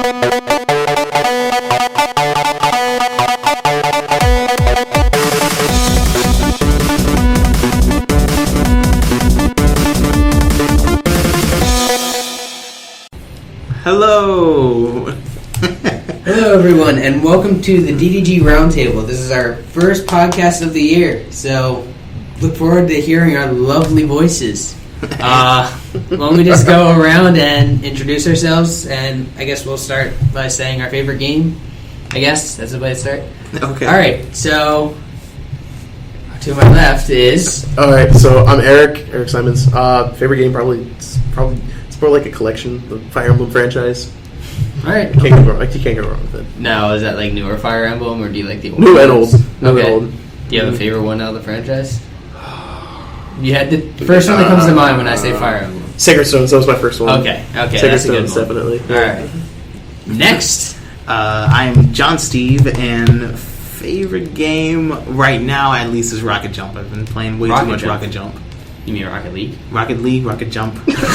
Hello! Hello everyone, and welcome to the DDG Roundtable. This is our first podcast of the year, so look forward to hearing our lovely voices. Why don't we just go around and introduce ourselves, and I guess we'll start by saying our favorite game. I guess that's the way to start. Okay. Alright, so to my left is... Alright, so I'm Eric Simons. Favorite game it's more like a collection, the Fire Emblem franchise. Alright. You can't go wrong with it. Now, is that like newer Fire Emblem, or do you like the old New and ones? old. Do you have a favorite one out of the franchise? You had the first one that comes to mind when I say Fire Emblem. Sacred Stones, that was my first one. Okay, Sacred that's a good Stones, one. definitely. Alright. Next. I'm John Steve, and favorite game right now, at least, is Rocket Jump. I've been playing way too much Rocket Jump. You mean Rocket League? Rocket League, Rocket Jump. Isn't it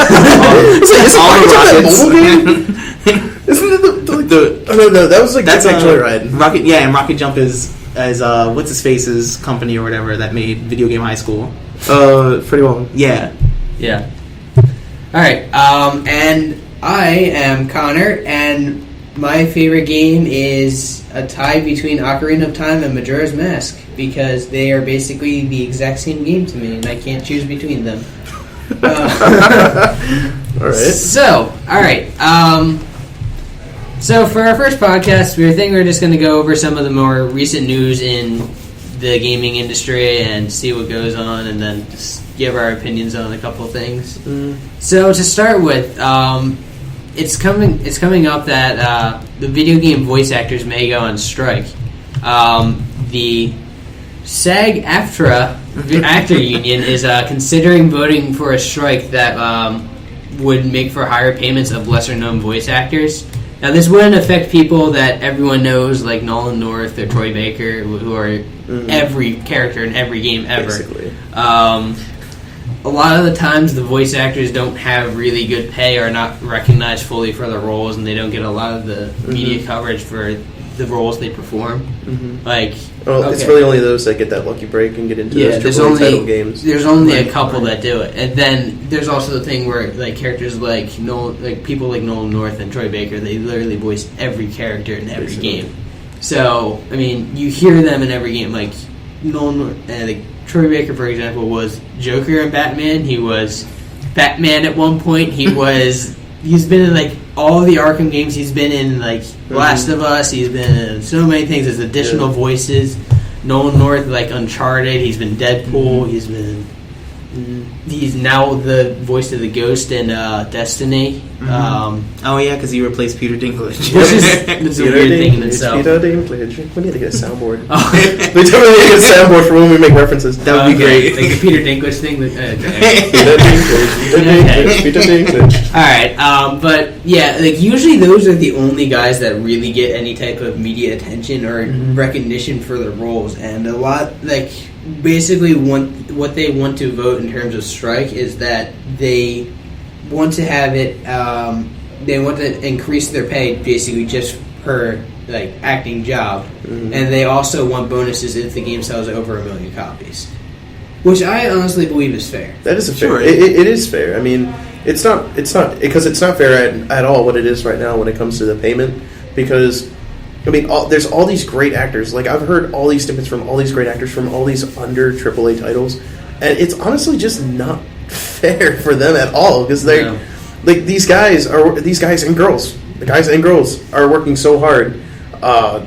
no, that was like that's actually right. Rocket, yeah, and Rocket Jump is what's his face's company or whatever that made Video Game High School. Pretty well. Yeah. Yeah. Alright, and I am Connor, and my favorite game is a tie between Ocarina of Time and Majora's Mask, because they are basically the exact same game to me, and I can't choose between them. Alright. So for our first podcast, we were thinking we were just going to go over some of the more recent news in the gaming industry and see what goes on, and then just give our opinions on a couple things. So to start with, it's coming up that the video game voice actors may go on strike. The SAG-AFTRA actor union is considering voting for a strike that would make for higher payments of lesser-known voice actors. Now, this wouldn't affect people that everyone knows, like Nolan North or Troy Baker, who are every character in every game ever. Basically. A lot of the times, the voice actors don't have really good pay, or not recognized fully for their roles, and they don't get a lot of the media coverage for the roles they perform. It's really only those that get that lucky break and get into those AAA title games. There's only a couple that do it, and then there's also the thing where like characters like people like Nolan North and Troy Baker, they literally voice every character in every game. So I mean, you hear them in every game. Like Nolan North, like Troy Baker, for example, was Joker in Batman. He was Batman at one point. He's been in like all the Arkham games. He's been in like Last of Us. He's been in so many things as additional voices. Nolan North, like Uncharted. He's been Deadpool. He's now the voice of the Ghost in Destiny. Oh yeah, because he replaced Peter Dinklage. Which is it's a weird thing in itself. Peter Dinklage. We need to get a soundboard. We definitely need to get a soundboard for when we make references. That would be great. Like the Peter Dinklage thing. Peter Dinklage. Alright, but yeah, like usually those are the only guys that really get any type of media attention or recognition for their roles, and a lot, like, basically what they want to vote in terms of strike is that they want to have it, they want to increase their pay basically just per like acting job, and they also want bonuses if the game sells over 1 million copies, which I honestly believe is fair. That is fair. It is fair. I mean, it's not because it's not fair at all what it is right now when it comes to the payment, because I mean, there's all these great actors. Like, I've heard all these snippets from all these great actors from all these under AAA titles, and it's honestly just not fair for them at all, because they're like these guys and girls are working so hard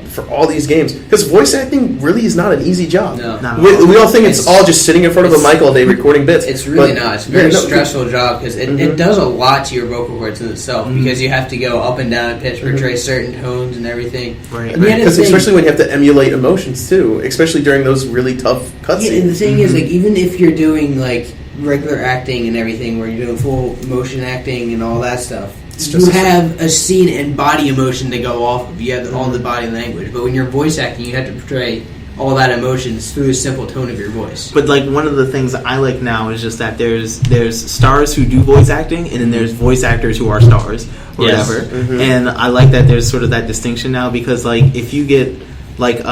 for all these games, because voice acting really is not an easy job. We all think it's all just sitting in front of a mic all day recording bits. It's really not. It's a very stressful job, because it does a lot to your vocal cords in itself, because you have to go up and down in pitch, portray certain tones and everything. Right. Because especially when you have to emulate emotions too, especially during those really tough cutscenes. Yeah, and the thing is, like, even if you're doing like regular acting and everything, where you're doing full motion acting and all that stuff, you have a scene and body emotion to go off of. You have all the body language, but when you're voice acting, you have to portray all that emotions through the simple tone of your voice. But like one of the things that I like now is just that there's stars who do voice acting, and then there's voice actors who are stars or whatever. Mm-hmm. And I like that there's sort of that distinction now, because like if you get like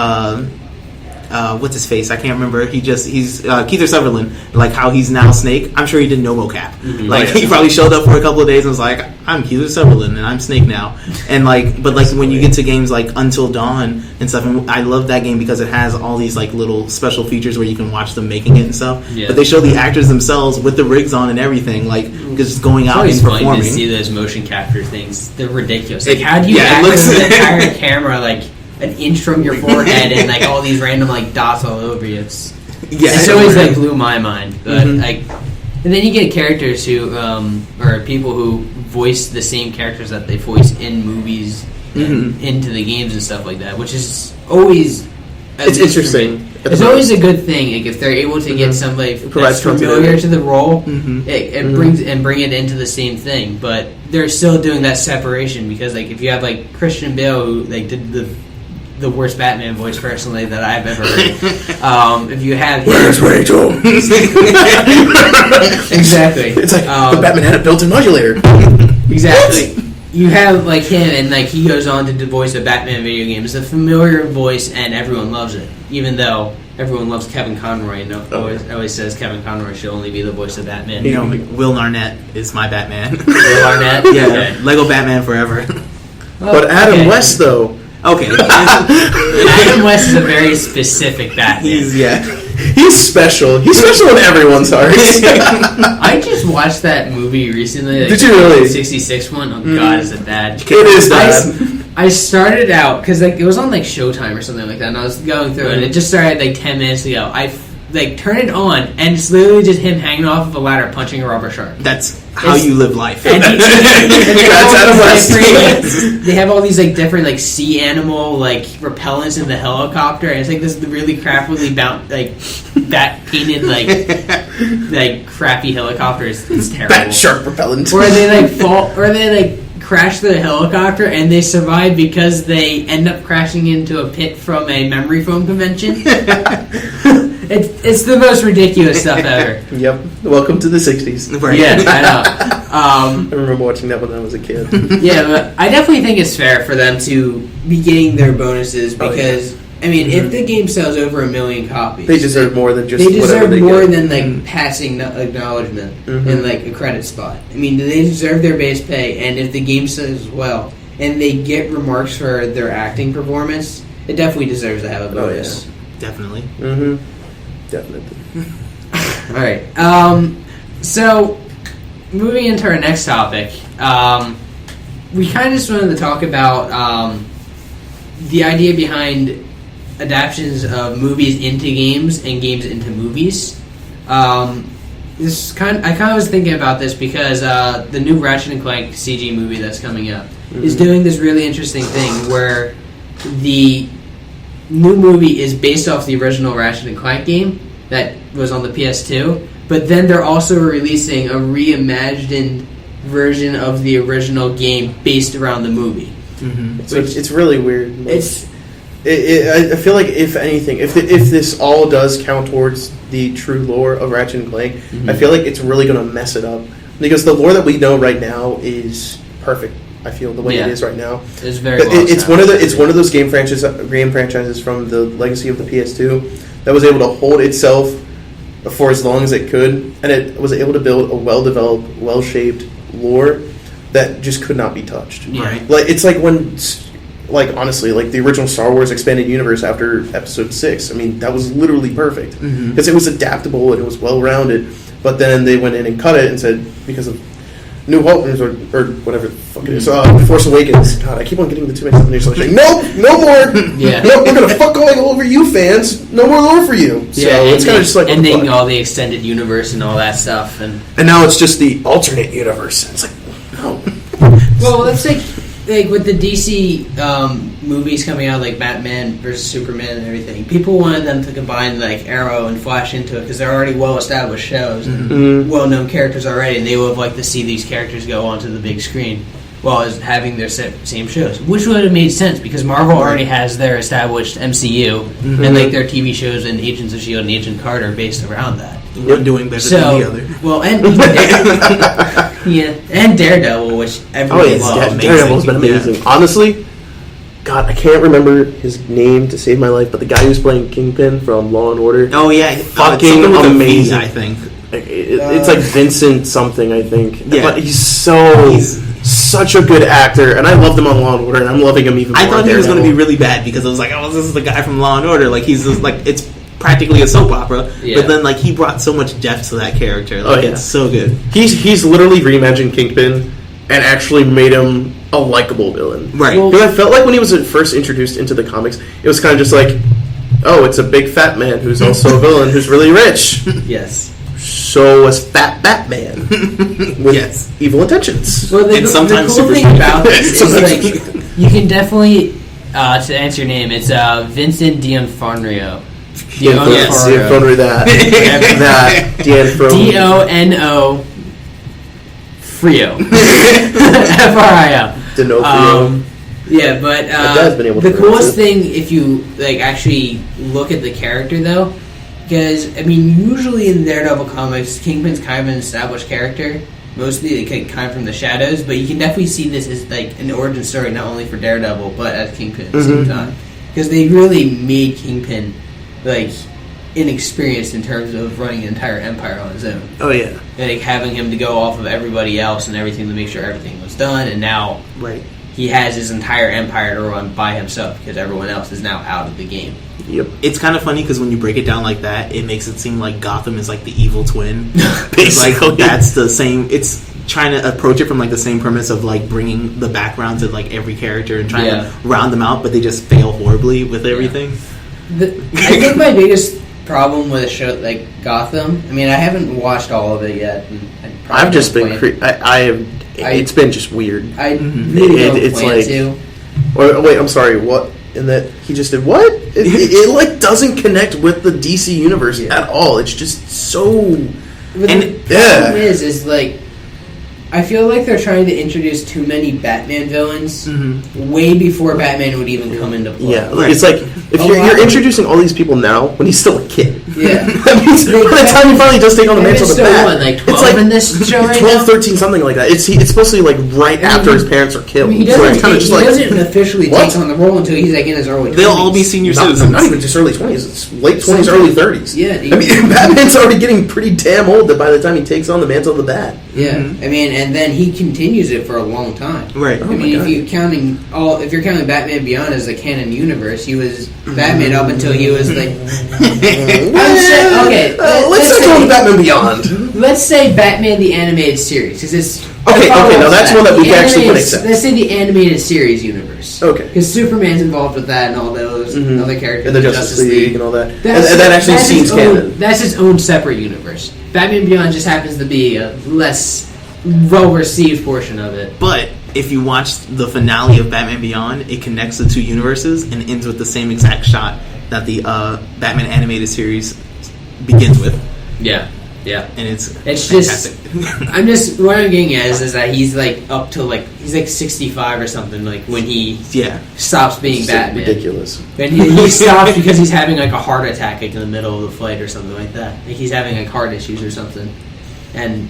what's his face? I can't remember. He's Keith Sutherland. Like how he's now Snake. I'm sure he did no mocap. Mm-hmm. Like he probably showed up for a couple of days and was like, "I'm Keith Sutherland and I'm Snake now." And like, but like when you get to games like Until Dawn and stuff, and I love that game because it has all these like little special features where you can watch them making it and stuff. Yeah. But they show the actors themselves with the rigs on and everything, like just going out and performing. It's funny to see those motion capture things. They're ridiculous. Like how do you act with the entire camera like an inch from your forehead and like all these random like dots all over you? It's always like blew my mind. But like, and then you get characters who or people who voice the same characters that they voice in movies and into the games and stuff like that, which is always it's interesting. It's always a good thing, like if they're able to get somebody that's familiar to the role, it brings and bring it into the same thing. But they're still doing that separation, because like if you have like Christian Bale, who like did the worst Batman voice personally that I've ever heard. If you have him, where's Rachel? Exactly. It's like the Batman had a built-in modulator. Exactly. You have like him, and like he goes on to voice a Batman video game. It's a familiar voice, and everyone loves it. Even though everyone loves Kevin Conroy, and always says Kevin Conroy should only be the voice of Batman. You know, Will Arnett is my Batman. Will Arnett, yeah, okay. Lego Batman forever. But Adam West, though. Okay. Adam West is a very specific Batman. He's special. He's special in everyone's hearts. I just watched that movie recently. Like, did you really? 66 one? Oh God, is it bad? It is bad. I started out because like it was on like Showtime or something like that, and I was going through it. And it just started like 10 minutes ago. I like turn it on, and it's literally just him hanging off of a ladder punching a rubber shark. That's how you live life. And that's Adam West. They have all these like different like sea animal like repellents in the helicopter, and it's like this really crappily bat painted like crappy helicopters. It's terrible. Bat shark repellent. Or they like fall, or they like crash the helicopter and they survive because they end up crashing into a pit from a memory foam convention. It's the most ridiculous stuff ever. Yep. Welcome to the 60s. Right. Yeah, I know. I remember watching that when I was a kid. Yeah, but I definitely think it's fair for them to be getting their bonuses because, I mean, if the game sells over 1 million copies... They deserve more than just they whatever they more get. than, like, passing acknowledgement and, like, a credit spot. I mean, they deserve their base pay, and if the game sells well and they get remarks for their acting performance, it definitely deserves to have a bonus. Oh, yeah. Definitely. Mm-hmm. Definitely. All right. So, moving into our next topic, we kind of just wanted to talk about the idea behind adaptations of movies into games and games into movies. I kind of was thinking about this because the new Ratchet and Clank CG movie that's coming up is doing this really interesting thing where the new movie is based off the original Ratchet and Clank game that was on the PS2, but then they're also releasing a reimagined version of the original game based around the movie. Mm-hmm. So it's really weird. I feel like if anything, if this all does count towards the true lore of Ratchet and Clank, I feel like it's really going to mess it up because the lore that we know right now is perfect. I feel the way it is right now. It's very. It's one of those game franchises from the legacy of the PS2 that was able to hold itself for as long as it could, and it was able to build a well-developed, well-shaped lore that just could not be touched. Right. Like it's like when, like honestly, like the original Star Wars expanded universe after Episode 6. I mean, that was literally perfect because it was adaptable and it was well-rounded. But then they went in and cut it and said because of New Hope or whatever the fuck it is, Force Awakens. God, I keep on getting the two mixed up. And you're like, nope, no more. Yeah. Nope, we're gonna fuck all over you fans. No more lore for you. So it's kind of just like ending all the extended universe and all that stuff, and now it's just the alternate universe. It's like no. Well, that's like with the DC movies coming out, like Batman versus Superman and everything. People wanted them to combine like Arrow and Flash into it because they're already well-established shows and well-known characters already, and they would have liked to see these characters go onto the big screen. well as having their same shows, which would have made sense because Marvel already has their established MCU and like their TV shows and Agents of S.H.I.E.L.D. and Agent Carter based around that. One doing better than the other. Well, and and Daredevil, which everyone loves. Daredevil's been amazing. Honestly, God, I can't remember his name to save my life, but the guy who's playing Kingpin from Law and Order. Oh yeah, fucking amazing. I think it's like Vincent something. I think, yeah. But he's such a good actor, and I loved him on Law and Order, and I'm loving him even more. I thought he was going to be really bad because I was like, oh, this is the guy from Law and Order. Like he's just, like it's practically a soap opera, but then like he brought so much depth to that character. Like it's so good. He's literally reimagined Kingpin and actually made him a likable villain. Right. Because I felt like when he was first introduced into the comics, it was kind of just like, oh, it's a big fat man who's also a villain who's really rich. Yes. So was Fat Batman with evil intentions. Well, and sometimes the cool thing about this is like you can definitely to answer your name, it's Vincent D'Onofrio. D'Onofrio. That Dono Frio. F-R-I-O. D'Onofrio. Yeah, but the coolest thing, if you like actually look at the character, though, because I mean, usually in Daredevil comics, Kingpin's kind of an established character. Mostly, they kind of from the shadows, but you can definitely see this as like an origin story, not only for Daredevil but as Kingpin at the same time, because they really made Kingpin like inexperienced in terms of running an entire empire on his own. Oh yeah, like having him to go off of everybody else and everything to make sure everything was done, and now he has his entire empire to run by himself because everyone else is now out of the game. Yep. It's kind of funny because when you break it down like that, it makes it seem like Gotham is like the evil twin. It's like that's the same. It's trying to approach it from like the same premise of like bringing the background to like every character and trying to round them out, but they just fail horribly with everything. I think my biggest problem with a show like Gotham, I mean, I haven't watched all of it yet. I've just been it's been just weird. I really don't plan to. Or wait, I'm sorry. What? And that he just did what? It like doesn't connect with the DC universe at all. It's just so. But the problem is like, I feel like they're trying to introduce too many Batman villains way before Batman would even come into play. Yeah, it's like if you're introducing all these people now when he's still a kid. Yeah, that means by the time he finally does take on the mantle of the Bat, like 12 it's like in this show right 12, 13, something like that. It's supposed to be like right after his parents are killed. I mean, he doesn't officially take on the role until he's like in his early 20s. They'll all be senior citizens. Not even just early 20s. It's late 20s, early 30s. Yeah, I mean, Batman's already getting pretty damn old that by the time he takes on the mantle of the Bat. Yeah, I mean, and then he continues it for a long time. Right. I mean, if you're counting Batman Beyond as a canon universe, he was Batman up until he was like. Let's not go with Batman Beyond. Let's say Batman the Animated Series, because it's okay. Now that's one that we can actually accept. Let's say the animated series universe. Okay. Because Superman's involved with that and all those other characters, and the Justice League and all that. And that actually seems canon. That's its own separate universe. Batman Beyond just happens to be a less well-received portion of it. But if you watch the finale of Batman Beyond, it connects the two universes and ends with the same exact shot that the Batman animated series begins with. Yeah. And it's fantastic. I'm just what I'm getting at is that he's like up to like he's like 65 or something like when he stops being Batman. Ridiculous. And he stops because he's having like a heart attack like in the middle of the fight or something like that. Like he's having like heart issues or something. And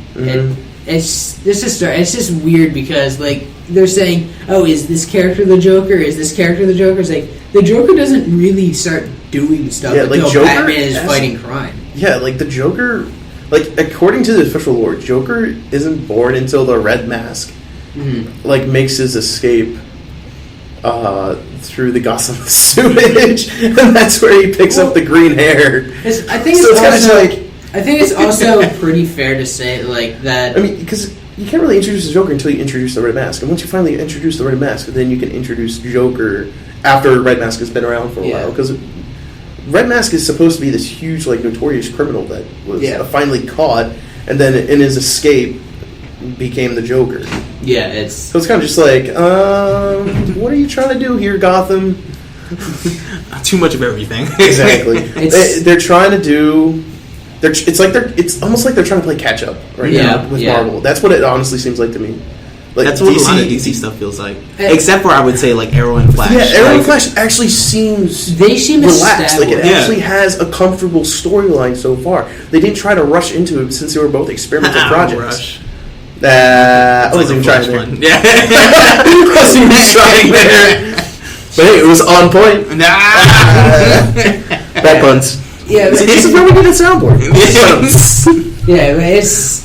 it's just weird because like they're saying, oh, is this character the Joker? Is this character the Joker? It's like the Joker doesn't really start doing stuff until Joker Batman is fighting crime. Yeah, like the Joker. Like, according to the official lore, Joker isn't born until the Red Mask, like, makes his escape through the Gotham sewage, and that's where he picks up the green hair. I think it's also pretty fair to say, like, that... I mean, because you can't really introduce the Joker until you introduce the Red Mask, and once you finally introduce the Red Mask, then you can introduce Joker after Red Mask has been around for a while, because... Red Mask is supposed to be this huge, like, notorious criminal that was finally caught, and then in his escape became the Joker. Yeah, it's... So it's kind of just like, what are you trying to do here, Gotham? Too much of everything. Exactly. They're trying to do... It's almost like they're trying to play catch-up right now with Marvel. That's what it honestly seems like to me. Like That's what a lot of DC stuff feels like. Except for, I would say, like Arrow and Flash. Yeah, Arrow and Flash actually seems relaxed. Like, it actually has a comfortable storyline so far. They didn't try to rush into it since they were both experimental projects. I wasn't even trying there. Yeah. I wasn't even trying there. But hey, it was on point. Bad puns. Yeah, but this is where we get a soundboard. Yeah, but it's...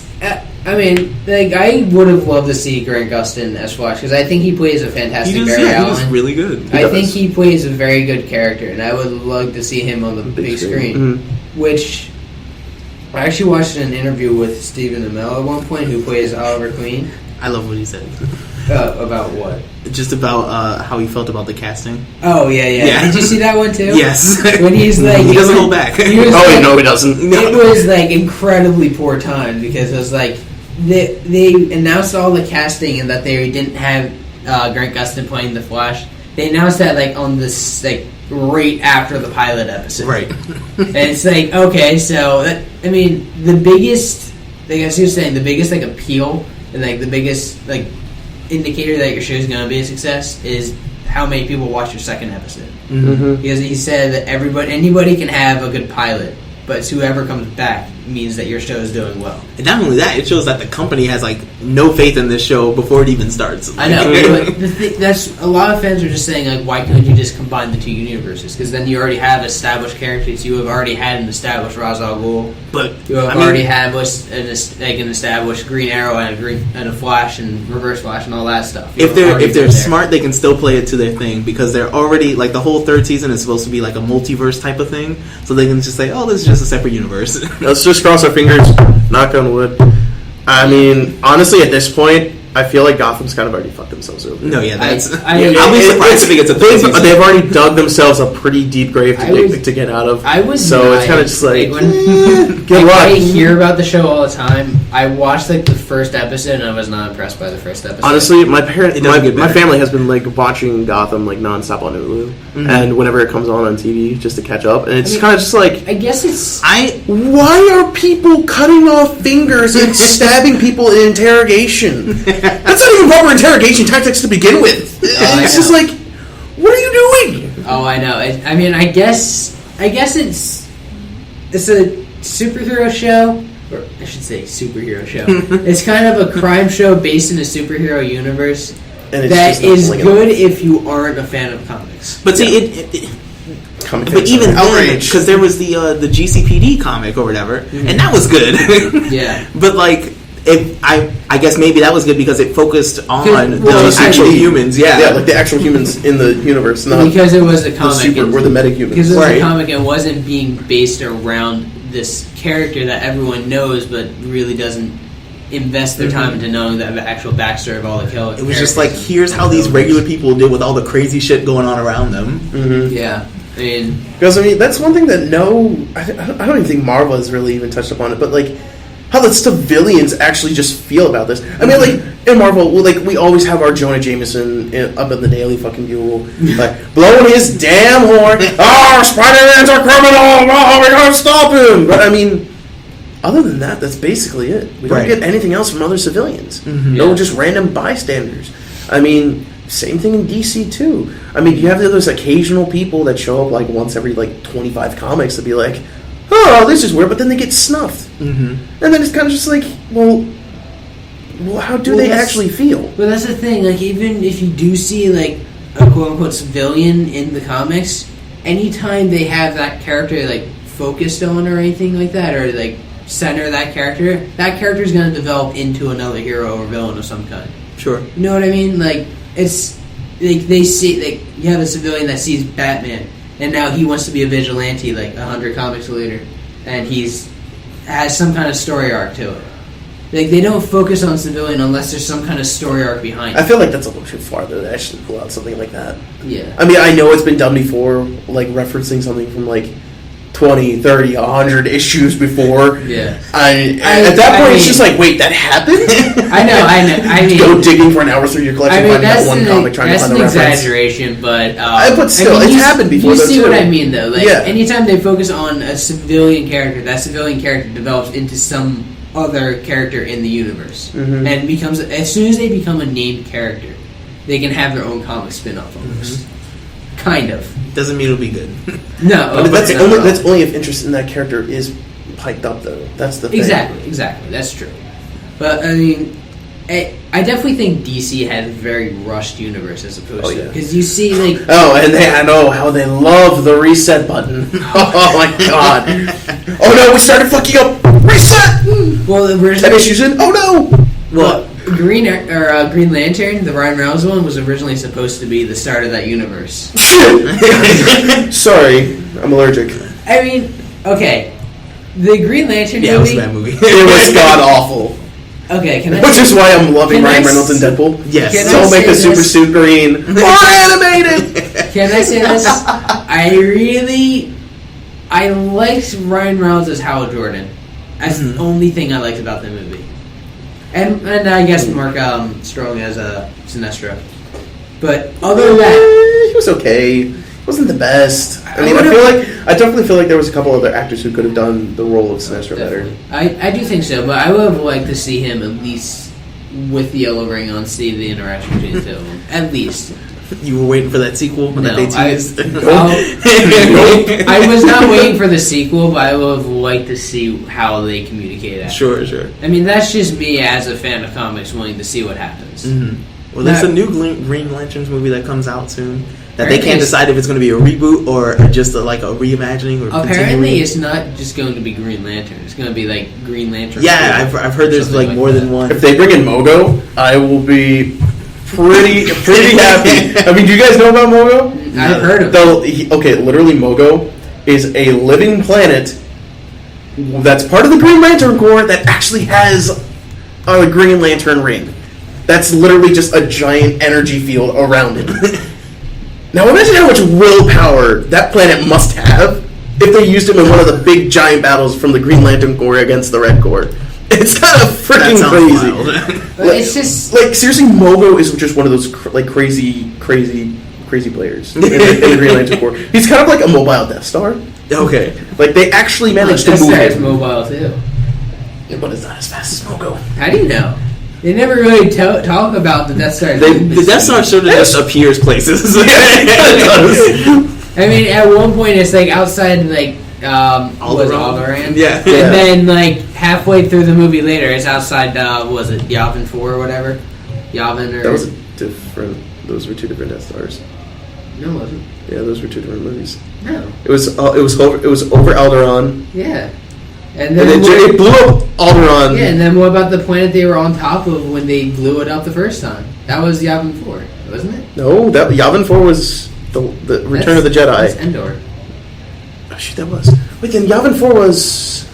I mean, like, I would have loved to see Grant Gustin as Flash, because I think he plays a fantastic Barry Allen. He was really good. I think he plays a very good character, and I would love to see him on the big screen. Mm-hmm. Which, I actually watched an interview with Stephen Amell at one point, who plays Oliver Queen. I love what he said. About what? Just about how he felt about the casting. Oh, yeah. Did you see that one, too? Yes. When he's like... he doesn't hold back. No, he doesn't. It was, like, incredibly poor time, because it was, like... They announced all the casting and that they didn't have Grant Gustin playing the Flash. They announced that, like, on this, like, right after the pilot episode. Right. And it's like, okay, so... I mean, the biggest... Like, as you were saying, the biggest, like, appeal and, like, the biggest, like... indicator that your show is going to be a success is how many people watch your second episode. Mm-hmm. Because he said that anybody can have a good pilot, but it's whoever comes back means that your show is doing well. And not only that, it shows that the company has like no faith in this show before it even starts. I know. But that's a lot of fans are just saying, like, why couldn't you just combine the two universes? Because then you already have established characters. You have already had an established Ra's al Ghul. But you have already had an established Green Arrow and a Flash and Reverse Flash and all that stuff. If they're smart, they can still play it to their thing, because they're already like the whole third season is supposed to be like a multiverse type of thing. So they can just say, oh, this is just a separate universe. Let's just cross our fingers. Knock on wood. I mean, honestly, at this point, I feel like Gotham's kind of already fucked themselves over. No, yeah, that's... I'll be surprised if it gets a third season. They've already dug themselves a pretty deep grave to get out of. So it's kind of just like, good luck. I hear about the show all the time. I watched like the first episode and I was not impressed by the first episode. Honestly, my family has been like watching Gotham like nonstop on Hulu, and whenever it comes on TV, just to catch up, and it's kind of just like, I guess it's why are people cutting off fingers and stabbing people in interrogation? That's not even proper interrogation tactics to begin with. It's just like, what are you doing? Oh, I know. I mean, I guess it's a superhero show, or I should say superhero show. It's kind of a crime show based in a superhero universe that is good if you aren't a fan of comics. But see, but even then, because there was the GCPD comic or whatever, and that was good. Yeah. But like, I guess maybe that was good because it focused on the actual humans. Yeah, like the actual humans in the universe, not because it was a comic or the metahumans. Because it was a comic, it wasn't being based around this character that everyone knows, but really doesn't invest their time into knowing the actual backstory of all the characters. It was just like, here's how these regular people deal with all the crazy shit going on around them. Yeah. Because that's one thing that I don't even think Marvel has really even touched upon it, but like how the civilians actually just feel about this. I mean, like in Marvel, we always have our Jonah Jameson up in the Daily fucking Bugle, like blowing his damn horn. Oh, Spider-Man's a criminal! Oh, we gotta stop him! But I mean, other than that, that's basically it. We don't get anything else from other civilians. No, just random bystanders. I mean, same thing in DC too. I mean, you have those occasional people that show up like once every like 25 comics to be like, oh, this is weird, but then they get snuffed. And then it's kind of just like, well, how do they actually feel? But that's the thing, like, even if you do see, like, a quote-unquote civilian in the comics, anytime they have that character, like, focused on or anything like that, or, like, center that character is going to develop into another hero or villain of some kind. Sure. You know what I mean? Like, it's, like, they see, like, you have a civilian that sees Batman, and now he wants to be a vigilante, like, 100 comics later, and has some kind of story arc to it. Like, they don't focus on civilian unless there's some kind of story arc behind it. I feel like that's a little too far to actually pull out something like that. Yeah. I mean, I know it's been done before, like, referencing something from, like, 20, 30, 100 issues before. Yeah. At that point, it's just like, wait, that happened? I know. I mean, go digging for an hour through your collection, finding that one comic, trying to find the reference. That's an exaggeration, but still, it's happened before. You though, see too. what I mean, though. Like, anytime they focus on a civilian character, that civilian character develops into some other character in the universe, Mhm. and becomes as soon as they become a named character, they can have their own comic spin-off almost. Kind of. Doesn't mean it'll be good. No, But that's not only at all. that's only if interest in that character is piped up, though. That's the thing. Exactly. That's true. But I mean, I definitely think DC had a very rushed universe as opposed to because you see like and I know how they love the reset button. Oh my god! Oh no, we started fucking up. Reset. well the 10 issues in. Oh no. well Green Lantern, the Ryan Reynolds one, was originally supposed to be the start of that universe. Sorry, I'm allergic. I mean, okay, the Green Lantern Yeah, it was movie. a bad movie. It was god awful. Okay, can I? Which is why I'm loving Can I Ryan Reynolds and Deadpool. Yes. Can I Don't make say the super this? suit green. More animated. Can I say this? I liked Ryan Reynolds as Hal Jordan. That's the only thing I liked about the movie. And I guess Mark Strong as Sinestro. But other than that, He was okay. He wasn't the best. I mean, I definitely feel like there was a couple other actors who could have done the role of Sinestro better. I do think so, but I would have liked to see him at least with the yellow ring on, see the interaction between the two of them. At least. You were waiting for that sequel that they teased. I was not waiting for the sequel, but I would have liked to see how they communicate it. Sure. I mean, that's just me as a fan of comics wanting to see what happens. Mm-hmm. Well, there's a new Green Lanterns movie that comes out soon that they Apparently can't decide if it's going to be a reboot or just a reimagining. Or Apparently, continuing. it's not just going to be Green Lantern. It's going to be like Green Lantern. Yeah, I've heard there's like more than one. If they bring in Mogo, I will be pretty happy. I mean, do you guys know about Mogo? I've heard of it. Literally, Mogo is a living planet that's part of the Green Lantern Corps that actually has a Green Lantern ring. That's literally just a giant energy field around it. Now imagine how much willpower that planet must have if they used him in one of the big giant battles from the Green Lantern Corps against the Red Corps. It's kind of freaking crazy. But it's just Like, seriously, Mogo is just one of those crazy players in the Green Lantern Corps. He's kind of like a mobile Death Star. Okay. Like, they actually managed to Death move Star is him. mobile too. Yeah, but it's not as fast as Mogo. How do you know? They never really talk about the Death Star. The Death Star sort of just appears places. I mean, at one point it's like outside like Alderaan. Yeah. And then like halfway through the movie later, it's outside. Was it Yavin 4 or whatever? Yavin or That was different. Those were two different Death Stars. no, it wasn't. Yeah, those were two different movies. No. It was over Alderaan, Yeah. And and then then it blew up Alderaan. yeah, and then what about the planet they were on top of when they blew it up the first time? That was Yavin 4, wasn't it? No, that Yavin 4 was the Return of the Jedi. That's Endor. Oh shoot, that was. Wait, then Yavin 4 was.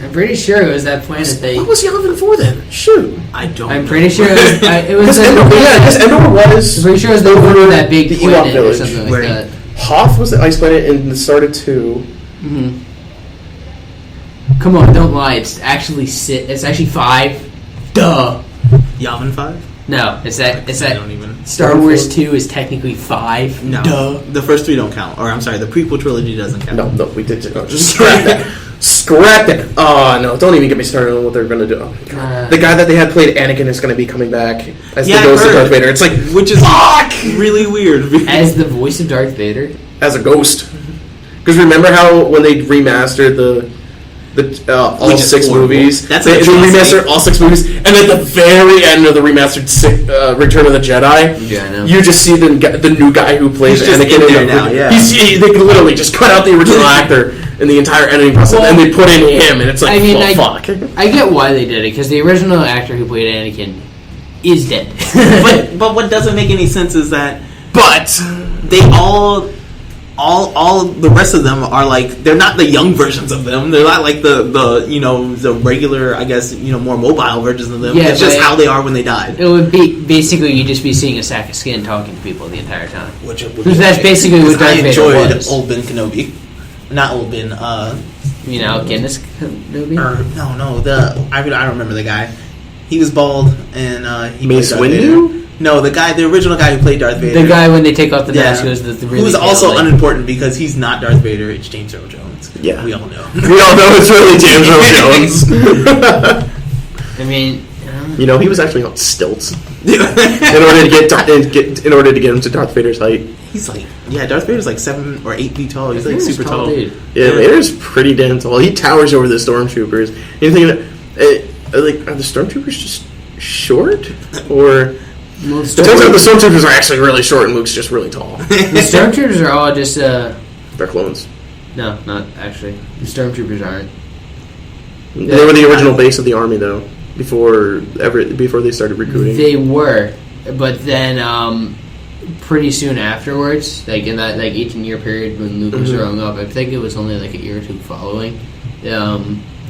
I'm pretty sure it was that planet they. What was Yavin 4 then? Shoot. I don't. I'm know. pretty sure it was. Because Endor was. I'm pretty sure it was the one of that big the planet Ewok or village. something like Where- that. Hoth was the ice planet in the start of 2. Mm-hmm. Come on, don't lie. It's actually 6. It's actually 5. Duh. Yavin 5? No, it's that. I don't even. Star Wars 2 is technically 5. No. Duh. The first 3 don't count. Or I'm sorry, the prequel trilogy doesn't count. No, we did. Just scrap that. Scrap that. Oh no! Don't even get me started on what they're gonna do. Oh, God. The guy that they had played Anakin is gonna be coming back as Yeah, the ghost I've of Darth heard. Vader. It's like Which is fuck really weird. As the voice of Darth Vader. as a ghost. Because remember how when they remastered all Which is 6 horrible. movies, That's they an atrocity. remastered all 6 movies, and at the very end of the remastered Return of the Jedi, Yeah, I know. you just see the new guy who plays He's just Anakin in there the- now, yeah. they could literally just cut out the original actor in the entire editing process, Well, and they put in him, and it's like, I mean, fuck. I get why they did it because the original actor who played Anakin is dead. but what doesn't make any sense is that they all the rest of them are like, they're not the young versions of them. They're not like the the regular, I guess, more mobile versions of them. Yeah, it's just but how they are when they died. It would be basically you'd just be seeing a sack of skin talking to people the entire time. Which That's basically what Darth I Vader enjoyed was. Old Ben Kenobi, not Old Ben. You know, Guinness movie. I don't remember the guy. He was bald and he Mace played Darth Windu? Vader. No, the original guy who played Darth Vader. The guy when they take off the mask Yeah. who's the really Who's also pale, like- unimportant because he's not Darth Vader. It's James Earl Jones. Yeah. We all know. We all know it's really James Earl Jones. I mean, You know, he was actually on stilts in order to get him to Darth Vader's height. He's like, Darth Vader's like 7 or 8 feet tall. He's like Vader's super tall, tall. dude. Yeah, Vader's pretty damn tall. He towers over the stormtroopers. You think are the stormtroopers just short, or? Well, It turns out the stormtroopers are actually really short, and Luke's just really tall. the stormtroopers are all just They're clones. no, not actually. The stormtroopers aren't. They were the original base of the army, though, before they started recruiting. They were, but then pretty soon afterwards, like in that 18-year period when Luke was growing up, I think it was only like a year or two following.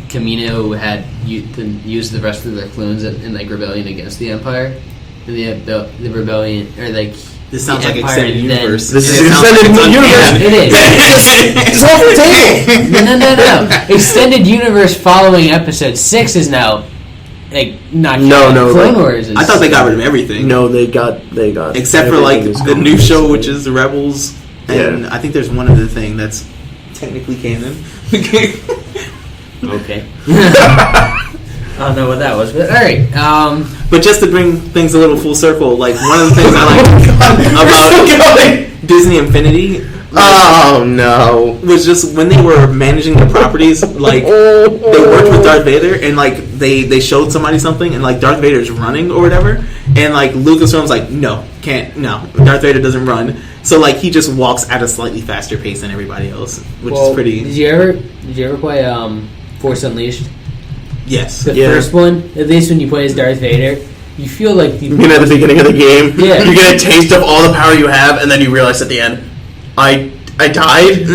Camino had used the rest of their clones in like rebellion against the Empire. And the rebellion, or like This sounds the like Empire extended then- universe. This is It sounds extended like it's universe. uncanon. It is. It's off the table. No. Extended universe following episode 6 is now like not No, canon. Clone like- Wars is, I thought they got rid of everything. No, they got. Except for like everything is the gone. new show, which is the Rebels, and Yeah. I think there's one other thing that's technically canon. okay. I don't know what that was, but all right. But just to bring things a little full circle, like one of the things I like about Disney Infinity Oh no! was just when they were managing the properties, like they worked with Darth Vader, and like they showed somebody something, and like Darth Vader's running or whatever, and like Lucasfilm's like, no, Darth Vader doesn't run, so like he just walks at a slightly faster pace than everybody else, which is pretty. Did you ever play Force Unleashed? Yes. The Yeah. first one, at least when you play as Darth Vader, you feel like You mean at the beginning of the game, Yeah. you get a taste of all the power you have, and then you realize at the end, I died.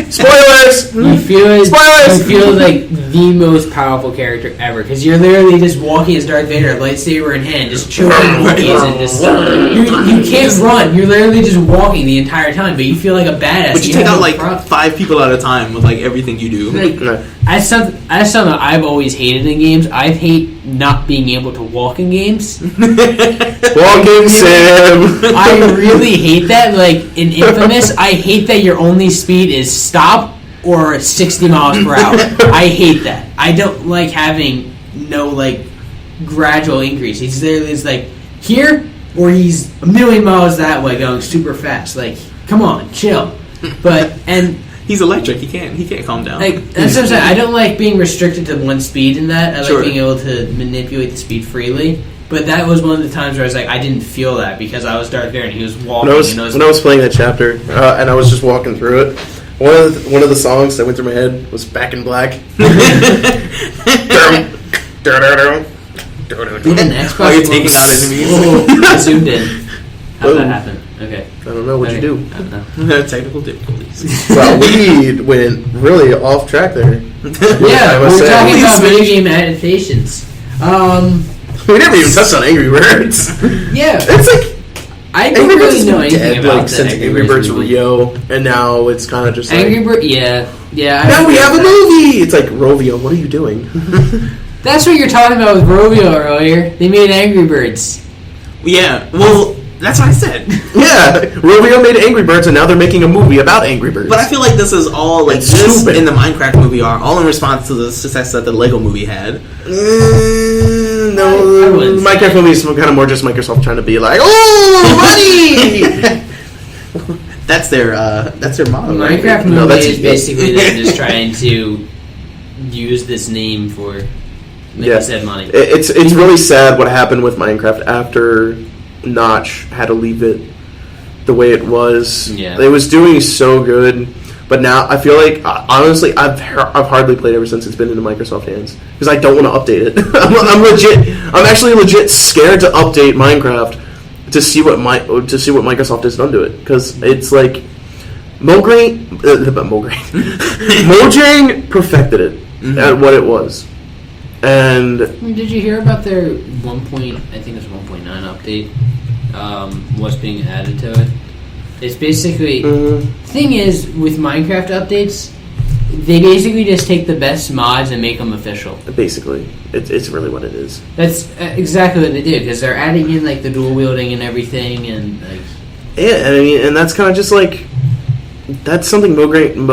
Spoilers. You feel Spoilers! You feel like the most powerful character ever because you're literally just walking as Darth Vader, lightsaber in hand, just choking Wookiees and just you can't run. You're literally just walking the entire time, but you feel like a badass. But you take have out no like problem. 5 people at a time with like everything you do. Like, as something I've always hated in games. I hate not being able to walk in games. Walking sim. I really hate that. Like in Infamous, I hate that your only speed is stop or 60 miles per hour. I hate that. I don't like having no like gradual increase. He's literally like here, or he's a million miles that way going super fast. Like, come on, chill. But He's electric. He can't calm down. like that's what I'm saying. I don't like being restricted to one speed in that. I Sure. like being able to manipulate the speed freely. But that was one of the times where I was like, I didn't feel that because I was Darth Vader and he was walking. When I was playing that chapter, and I was just walking through it, one of the songs that went through my head was "Back in Black." Even Xbox While you're One- taking out enemies. Oh, I zoomed in. How'd that Boom. happen? Okay. I don't know what you do. I don't know. Technical difficulties. Well, we went really off track there. Yeah, I must we're say. talking about video game adaptations. We never even touched on Angry Birds. Yeah, It's like I don't Angry Birds really has know been anything dead, about like the since Angry Birds movie. Rio, and now it's kind of just like Angry Bird, yeah. I now we agree have a with that. movie. It's like Rovio, what are you doing? That's what you're talking about with Rovio earlier. They made Angry Birds. Yeah. Well, that's what I said. Yeah, Rovio made Angry Birds, and now they're making a movie about Angry Birds. But I feel like this is all like It's this stupid. and the Minecraft movie are all in response to the success that the Lego movie had. No, I wouldn't say. Minecraft movie is kind of more just Microsoft trying to be like, oh, money. That's their motto. right? Minecraft No, movie that's- is basically them just trying to use this name for, like Yeah. you said, money. It's really sad what happened with Minecraft after Notch had to leave it the way it was. Yeah. It was doing so good, but now I feel like honestly I've hardly played ever since it's been into Microsoft hands because I don't want to update it. I'm actually legit scared to update Minecraft to see what Microsoft has done to it because it's like Mojang perfected it at what it was. And Did you hear about their 1.9 update? What's being added to it? It's basically the thing is with Minecraft updates, they basically just take the best mods and make them official. Basically, it's really what it is. That's exactly what they did, because they're adding in like the dual wielding and everything, and like Yeah, I mean, and that's kind of just like that's something Mojang.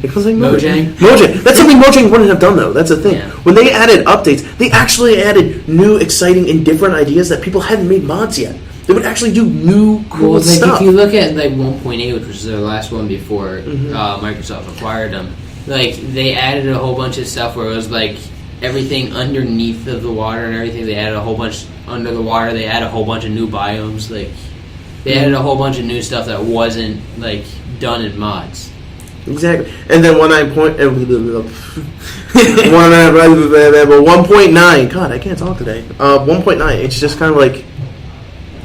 That's something Mojang wouldn't have done, though. That's the thing. Yeah. When they added updates, they actually added new, exciting, and different ideas that people hadn't made mods yet. They would actually do new, cool stuff. If you look at like 1.8, which was their last one before Microsoft acquired them, like they added a whole bunch of stuff where it was like everything underneath of the water and everything. They added a whole bunch under the water. They added a whole bunch of new biomes. Like they added a whole bunch of new stuff that wasn't like done in mods. Exactly. And then 1.9. God, I can't talk today. 1.9. It's just kind of like.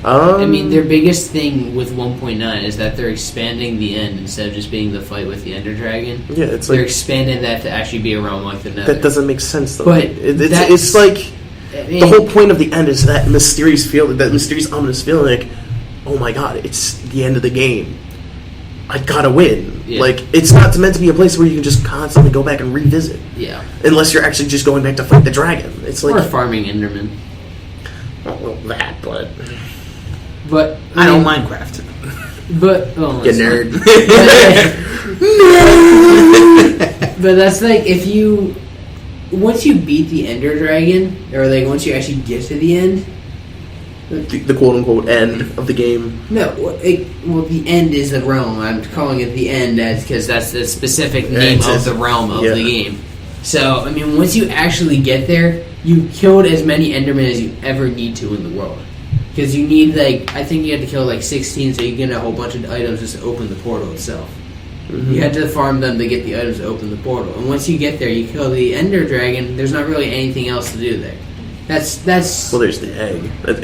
I mean, their biggest thing with 1.9 is that they're expanding the end instead of just being the fight with the Ender Dragon. Yeah, it's they're like expanding that to actually be a realm like the Nether. That doesn't make sense though. But it's like the whole point of the end is that mysterious feeling, that mysterious ominous feeling, like, oh my god, it's the end of the game. I gotta win. Yeah. Like, it's not meant to be a place where you can just constantly go back and revisit. Yeah. Unless you're actually just going back to fight the dragon. It's like or farming Enderman. Well, that, but I don't Minecraft. But you nerd. But that's like if you once you beat the Ender Dragon, or like once you actually get to the end. The quote unquote end of the game. No, the end is the realm. I'm calling it the end because that's the specific name of the realm of the game. So, I mean, once you actually get there, you killed as many Endermen as you ever need to in the world. Because you need, like, I think you had to kill, like, 16 so you get a whole bunch of items just to open the portal itself. Mm-hmm. You had to farm them to get the items to open the portal. And once you get there, you kill the Ender Dragon, there's not really anything else to do there. That's well, there's the egg, but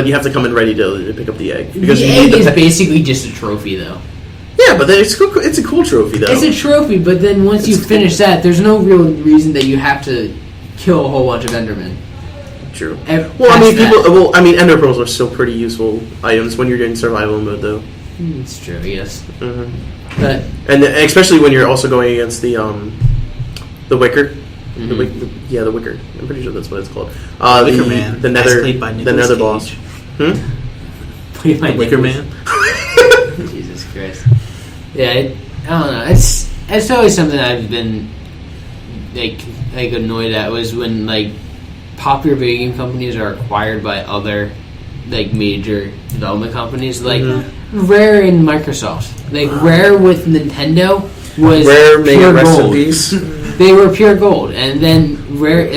you have to come in ready to pick up the egg. Because the egg is basically just a trophy, though. Yeah, but it's a cool trophy, though. It's a trophy, but then once you finish that, there's no real reason that you have to kill a whole bunch of Endermen. True. Ender pearls are still pretty useful items when you're doing survival mode, though. It's true, yes. Mm-hmm. But and especially when you're also going against the Wicker. Mm-hmm. The Wicker. I'm pretty sure that's what it's called. Wicker Man. The Nether boss. Played by the Wicker Man. Jesus Christ. Yeah, I don't know. It's always something I've been like annoyed at was when like popular video game companies are acquired by other like major development companies, like Rare and Microsoft. Like Rare with Nintendo was Rare pure rest gold. in peace. They were pure gold, and then Rare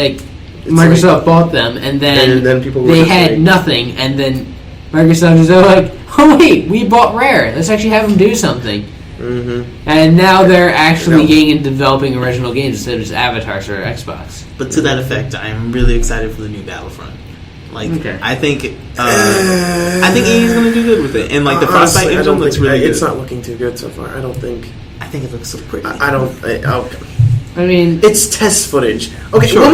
Microsoft bought them, and then people they had nothing, and then Microsoft was like, "Oh wait, we bought Rare. Let's actually have them do something." Mm-hmm. And now they're actually getting into developing original games instead of just avatars for Xbox. But to that effect, I'm really excited for the new Battlefront. Like, okay. I think EA is going to do good with it, and like the Frostbite engine looks really good. It's not looking too good so far. I don't think. I think it looks so pretty. I mean, it's test footage. Okay, sure. When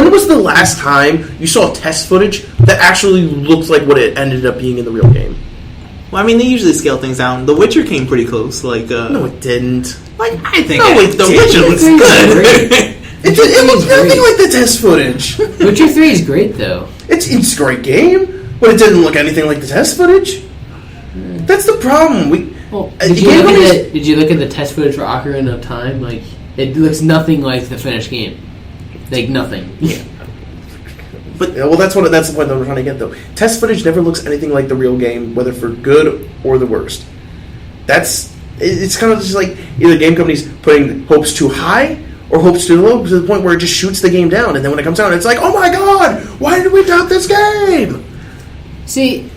was the last time you saw test footage that actually looked like what it ended up being in the real game? Well, I mean, they usually scale things down. The Witcher came pretty close. Like, no, it didn't. Like, I think The Witcher looks good. It looks nothing like the test footage. Witcher 3 is great, though. It's a great game, but it didn't look anything like the test footage. That's the problem. Did you look at the test footage for Ocarina of Time? Like, it looks nothing like the finished game. Like, nothing. Yeah. But that's the point that we're trying to get, though. Test footage never looks anything like the real game, whether for good or the worst. It's kind of just like either game companies putting hopes too high or hopes too low to the point where it just shoots the game down, and then when it comes out, it's like, oh my god, why did we doubt this game? See,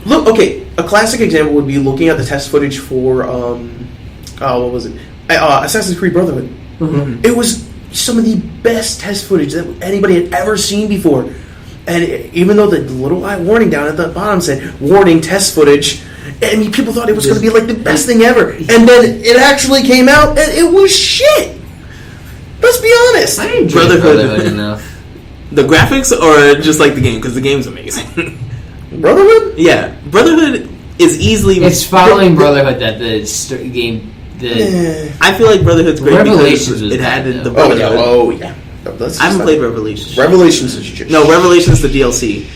look. Okay, a classic example would be looking at the test footage for what was it? Assassin's Creed Brotherhood. Mm-hmm. It was some of the best test footage that anybody had ever seen before, and even though the little warning down at the bottom said "warning test footage," I mean, people thought it was going to be like the best thing ever, and then it actually came out and it was shit. Let's be honest. I enjoyed Brotherhood enough. The graphics, or just like the game, because the game's amazing. Brotherhood? Yeah, Brotherhood. is easily. It's following Brotherhood that the game. I feel like Brotherhood's great Revelations because it had the Brotherhood. Brotherhood. Oh yeah. No, I haven't played Revelations. Revelations is just Revelations the DLC.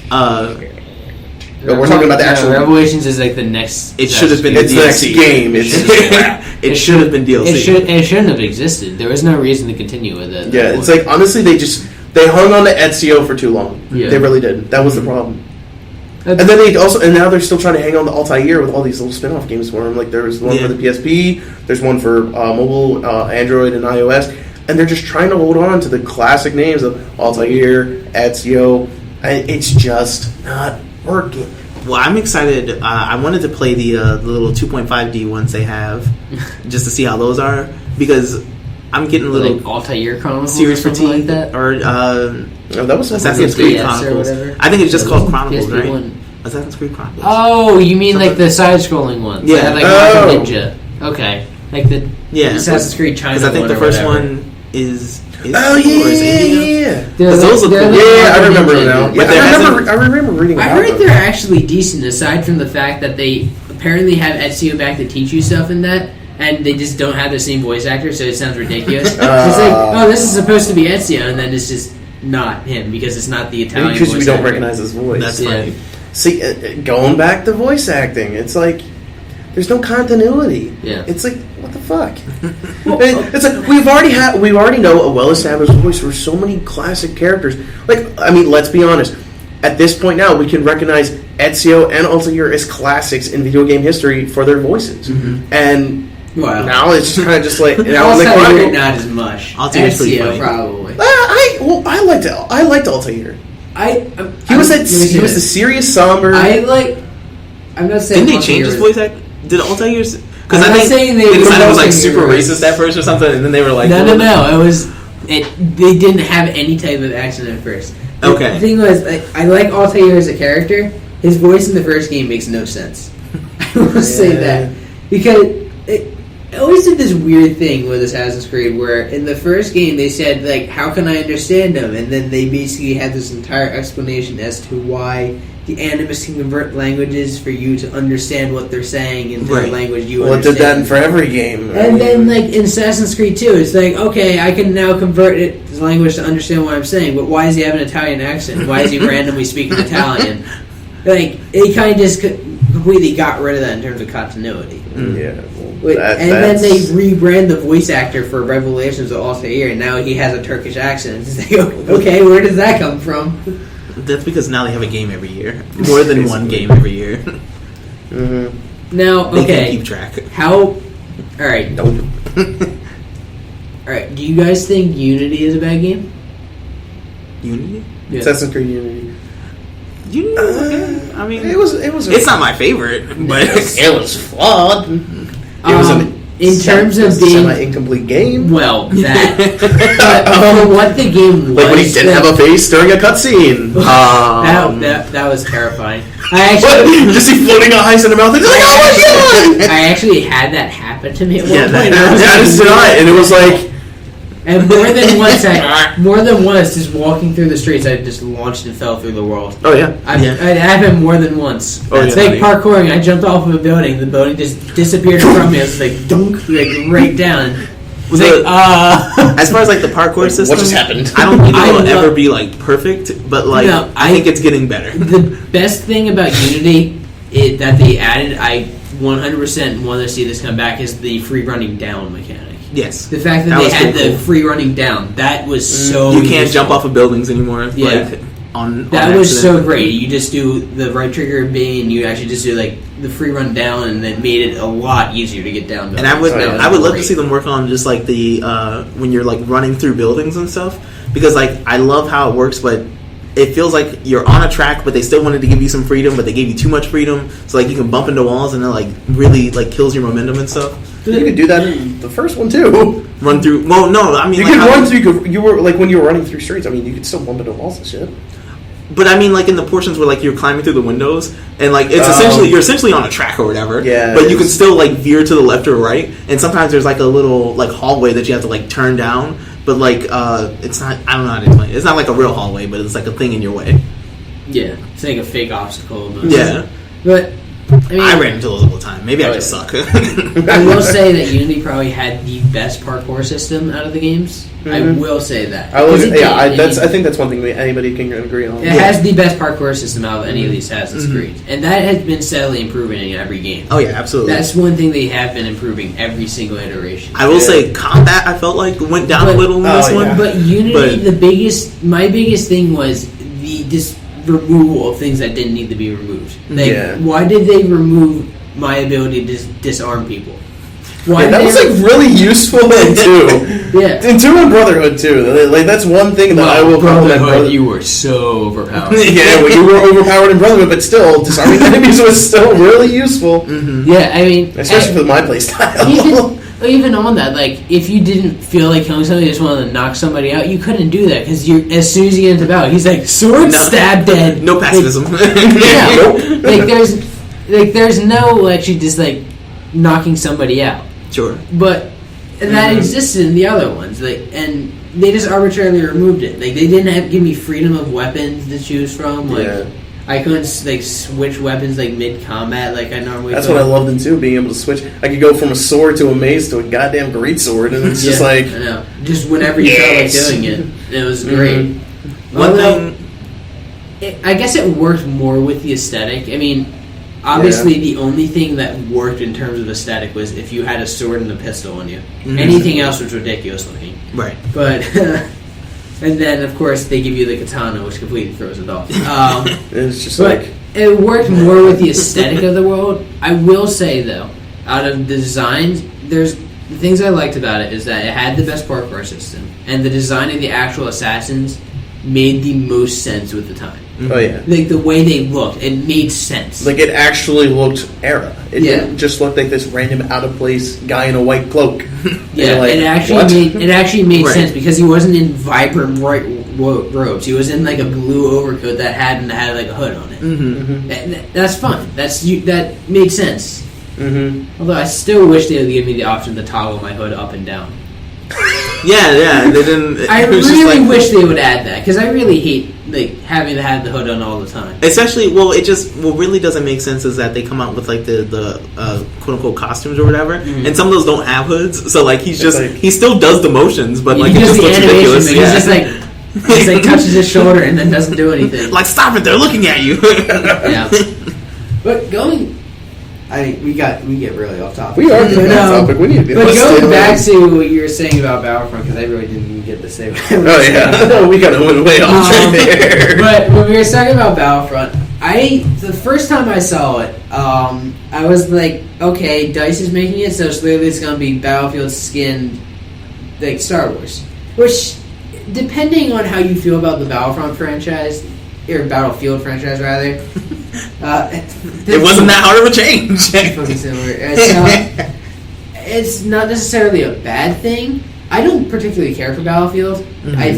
But we're talking about the actual. Revelations is like the next. It should have been. It's the the next DLC. game. It should have been DLC. It shouldn't have existed. There was no reason to continue with it. Yeah, it's like honestly, they hung on to Ezio for too long. Yeah. They really did. That was the problem. And then and now they're still trying to hang on to Altair with all these little spin-off games for them. Like there's one for the PSP, there's one for mobile, Android, and iOS, and they're just trying to hold on to the classic names of Altair, Ezio, and it's just not working. Well, I'm excited. I wanted to play the little 2.5D ones they have, just to see how those are, because I'm getting a little like Altair Chronicles Series for T like that, or that was Assassin's Creed Chronicles. I think it's just called Chronicles, PSP right? one. Assassin's Creed Chronicles. Oh, you mean like the side-scrolling ones? Yeah. That have, like Ninja. Okay, like the Assassin's Creed China. Because I think the first whatever. one is oh yeah. Those look cool. Yeah, I remember it now. But I remember reading about I heard them. they're actually decent, aside from the fact that they apparently have Ezio back to teach you stuff in that, and they just don't have the same voice actor, so it sounds ridiculous. It's like, oh, this is supposed to be Ezio, and then it's just not him, because it's not the Italian voice because we don't actor. recognize his voice. That's funny. See, going back to voice acting, it's like there's no continuity. Yeah. It's like, what the fuck? It's like we already know a well-established voice for so many classic characters. Like, I mean, let's be honest. At this point now, we can recognize Ezio and Altair as classics in video game history for their voices. Mm-hmm. And now it's just kind of just like Altair not as much. Altair's pretty funny. Probably. I liked Altair. He was the serious, somber. I'm not saying. Didn't they change his voice act? Did Altair's? Because I'm I not think saying they decided it was like were super racist. racist at first or something, and then they were like, No. It was. They didn't have any type of accent at first. Okay. The thing was, I like Altair as a character. His voice in the first game makes no sense. I will say that because I always did this weird thing with Assassin's Creed where in the first game they said, like, how can I understand them? And then they basically had this entire explanation as to why the Animus can convert languages for you to understand what they're saying in their language you understand. Well, it did that for every game. And then, like, in Assassin's Creed 2, it's like, okay, I can now convert it to language to understand what I'm saying, but why does he have an Italian accent? Why is he randomly speaking Italian? Like, it kind of just completely got rid of that in terms of continuity. Yeah. Then they rebrand the voice actor for Revelations of Altair, and now he has a Turkish accent. It's like, okay, where does that come from? That's because now they have a game every year. More than one game every year. Mm-hmm. Now, okay. They can't keep track. Alright. Nope. Alright, do you guys think Unity is a bad game? Unity? Yeah. Assassin's Creed Unity. Unity was okay. I mean, it was. It's not my favorite, but it was flawed. It was in terms of being semi-incomplete game. Well, that. But for what the game was, like when he didn't have a face during a cutscene. That was terrifying. I actually just see floating eyes in the mouth. And like, oh my god! I actually had that happen to me at one point. That did I, and it was like. And more than once, just walking through the streets, I just launched and fell through the world. Oh yeah, it happened more than once. It's like parkouring. I jumped off of a building. The building just disappeared from me. I was like, dunk, like right down. As far as like the parkour system, what just happened? I don't think it will ever be like perfect, but like I think it's getting better. The best thing about Unity that they added, I 100% want to see this come back, is the free running down mechanic. Yes. The fact that they had the free running down, that was so you can't jump off of buildings anymore. Yeah. Like, on that was so great. You just do the right trigger B, and you actually just do like the free run down, and then made it a lot easier to get down. And I would love to see them work on just like the when you're like running through buildings and stuff, because like I love how it works, but it feels like you're on a track, but they still wanted to give you some freedom, but they gave you too much freedom, so like you can bump into walls and it like really like kills your momentum and stuff. You could do that in the first one too. Run through. Well, no, I mean you like, could run through. You were like when you were running through streets. I mean, you could still bump into walls and shit. But I mean, like in the portions where like you're climbing through the windows, and like it's you're essentially on a track or whatever. Yeah. But you can still like veer to the left or right, and sometimes there's like a little like hallway that you have to like turn down. But like it's not. I don't know how to explain it. It's not like a real hallway, but it's like a thing in your way. Yeah, it's like a fake obstacle. Yeah. But I ran into those all the time. Maybe I just suck. I will say that Unity probably had the best parkour system out of the games. I will say that. I think that's one thing anybody can agree on. It has the best parkour system out of any of these Assassin's Creed. And that has been steadily improving in every game. Oh, yeah, absolutely. That's one thing they have been improving every single iteration. I will say combat, I felt like, went down a little in this one. But Unity, my biggest thing was the removal of things that didn't need to be removed. Why did they remove my ability to disarm people? That was really useful in 2. In 2 and Brotherhood too. That's one thing that I will compliment Brotherhood. You were so overpowered. You were overpowered in Brotherhood, but still disarming enemies was still really useful. Yeah, I mean, especially for my playstyle. Even on that, like, if you didn't feel like killing somebody, you just wanted to knock somebody out, you couldn't do that, because as soon as you get into battle, he's like, sword, stab, dead. No pacifism. There's no actually just, like, knocking somebody out. Sure. But that existed in the other ones, and they just arbitrarily removed it. Like, they didn't give me freedom of weapons to choose from, I couldn't like switch weapons like mid combat like I normally. That's what I loved in 2, being able to switch. I could go from a sword to a mace to a goddamn greatsword, and it's just like I know, just whenever you felt like doing it. It was great. One thing, I guess it worked more with the aesthetic. I mean, obviously the only thing that worked in terms of aesthetic was if you had a sword and a pistol on you. Anything else was ridiculous looking. Right. But. And then, of course, they give you the katana, which completely throws it off. It's just but it worked more with the aesthetic of the world. I will say, though, out of the designs, the things I liked about it is that it had the best parkour system, and the design of the actual assassins made the most sense with the time. Oh, yeah. Like, the way they looked, it made sense. Like, it actually looked era. It didn't just look like this random, out-of-place guy in a white cloak. It actually made sense, because he wasn't in vibrant white robes. He was in, like, a blue overcoat that had like, a hood on it. That's fun. That made sense. Although I still wish they would give me the option to toggle my hood up and down. Yeah, they didn't. I really wish they would add that, because I really hate having to have the hood on all the time. Especially, what really doesn't make sense is that they come out with like the quote unquote costumes or whatever, and some of those don't have hoods. So like he still does the motions, but like it just looks ridiculous. He's just like he's like touches his shoulder and then doesn't do anything. Like, stop it! They're looking at you. Yeah, but we get really off topic. We are getting off topic. We need to be. But going back to what you were saying about Battlefront, because I really didn't even get to say what I was saying. No, we got to went way off right there. But when we were talking about Battlefront, the first time I saw it, I was like, okay, DICE is making it, so clearly it's going to be Battlefield skinned, like Star Wars. Which, depending on how you feel about the Battlefront franchise, or Battlefield franchise rather, it wasn't that hard of a change. Fucking similar. It's not necessarily a bad thing. I don't particularly care for Battlefield. I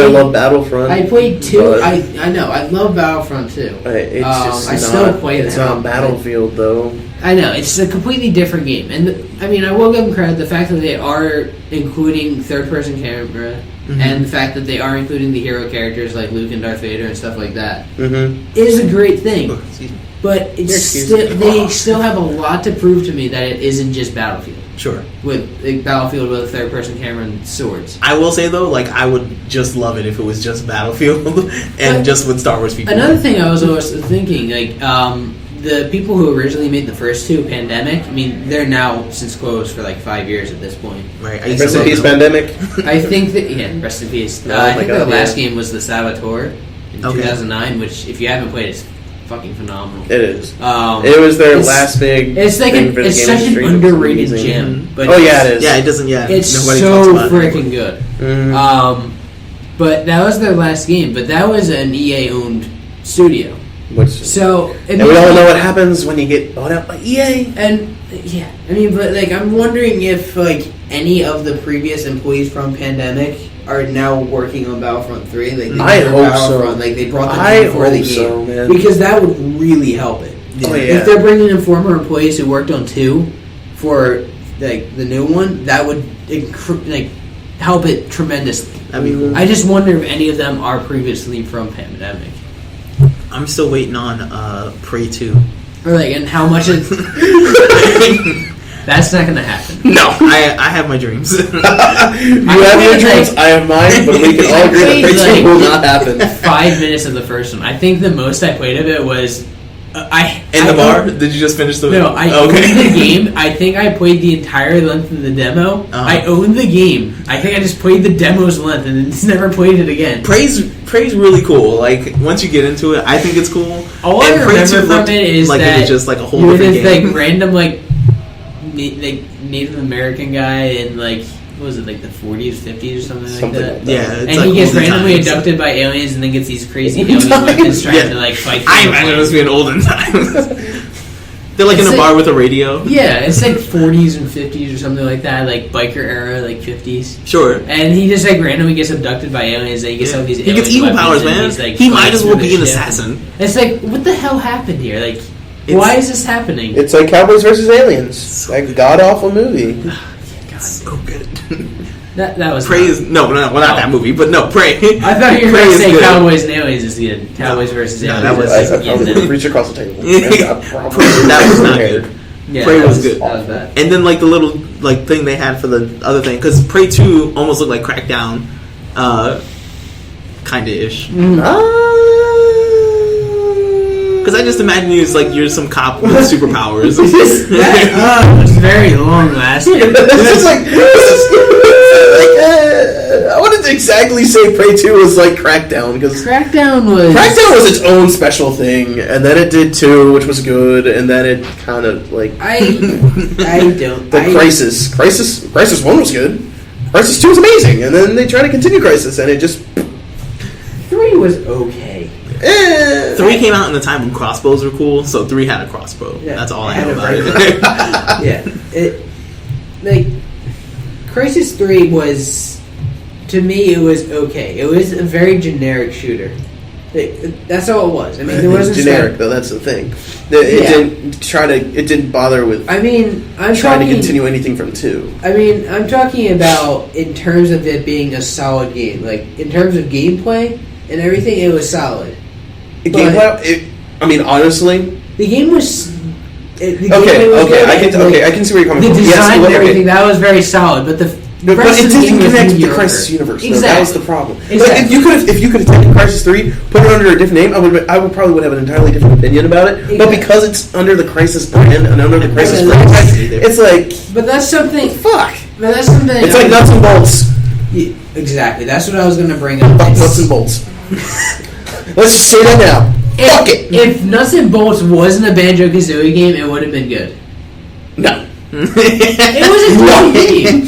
love Battlefront. I played 2. I know. I love Battlefront 2. I still play that. It's not Battlefield, though. I know. It's a completely different game. And, I will give them credit. The fact that they are including third-person camera and the fact that they are including the hero characters like Luke and Darth Vader and stuff like that is a great thing. But they still have a lot to prove to me that it isn't just Battlefield. Sure. With Battlefield with a third-person camera and swords. I will say, though, like, I would just love it if it was just Battlefield and just with Star Wars people. Another thing I was always thinking, like, the people who originally made the first 2, Pandemic, they're now since closed for like 5 years at this point. Right. Rest in peace, Pandemic. I think that, rest in peace. I think the last game was the Saboteur in 2009, which, if you haven't played, is fucking phenomenal. It is. It was their last big. It's like it's such an underrated gem. But it is. Yeah, it doesn't. Yeah, it's nobody so talks about freaking good. But that was their last game. But that was an EA-owned studio. And we all know what happens when you get bought out by EA. And but like, I'm wondering if like any of the previous employees from Pandemic are now working on Battlefront 3. Like, I hope so. Like, they brought them in for the game, man. because that would really help it. If they're bringing in former employees who worked on 2 for like the new one, that would help it tremendously. That'd be cool. I just wonder if any of them are previously from Pandemic. I'm still waiting on Prey 2. Or like, and how much is... That's not going to happen. No, I have my dreams. You have your dreams, I have mine, but we can all agree that Prey 2 will not happen. 5 minutes of the first one. I think the most I played of it was... In the bar? Did you just finish the... No, I owned the game. I think I played the entire length of the demo. I owned the game. I think I just played the demo's length and just never played it again. Prey's really cool. Like, once you get into it, I think it's cool. All I remember from it is like that it was just like a whole you were different this game. like random like Native American guy in like what was it, like the 40s, 50s or something like that? Yeah, it's and like he gets olden randomly times. abducted by aliens and then gets these crazy alien weapons trying to like fight. I imagine it was being olden times. They're like in a bar with a radio. Yeah, it's like 40s and 50s or something like that, like biker era, like 50s. Sure. And he just like randomly gets abducted by aliens. And he gets all these. He gets evil powers, man. Like, he might as well be an assassin. It's like, what the hell happened here? Like, why is this happening? It's like Cowboys versus Aliens, that god awful movie. God, so good. That was Prey is not that movie, but no, Prey. I thought you were going to say Cowboys and Aliens is good. Cowboys versus Aliens. That was reach across the table. That was not good. Yeah, Prey was good. That was bad. And then like the little like thing they had for the other thing, because Prey 2 almost looked like Crackdown, kind of ish. Because I just imagine you as like you're some cop with superpowers. That was very long lasting. I wouldn't exactly say Prey 2 was like Crackdown, because Crackdown was its own special thing, and then it did 2, which was good, and then it kind of like Crisis 1 was good, Crisis 2 was amazing, and then they tried to continue Crisis, and it just 3 was okay. 3 came out in the time when crossbows were cool, so 3 had a crossbow. Yeah, that's all I know about it. Yeah, like Crisis 3 was, to me, it was okay. It was a very generic shooter. That's all it was. I mean, there wasn't generic though. That's the thing. It didn't bother with. I mean, I'm trying talking, to continue anything from 2. I mean, I'm talking about in terms of it being a solid game. Like in terms of gameplay and everything, it was solid. Gameplay. I mean, honestly, the game was. I can see where you're coming from. The design and everything that was very solid, but it didn't connect to the Crisis universe. Exactly. That was the problem. Exactly. Like, if you could have taken Crisis 3, put it under a different name, I would probably have an entirely different opinion about it. Exactly. But because it's under the Crisis brand and under the Crisis franchise, it's like. But that's something. Fuck. But that's something. It's like nuts and bolts. Yeah, exactly. That's what I was going to bring up. Nuts and bolts. Let's just say that now. Fuck it. If Nuts and Bolts wasn't a Banjo-Kazooie game, it would have been good. No. It was a good game.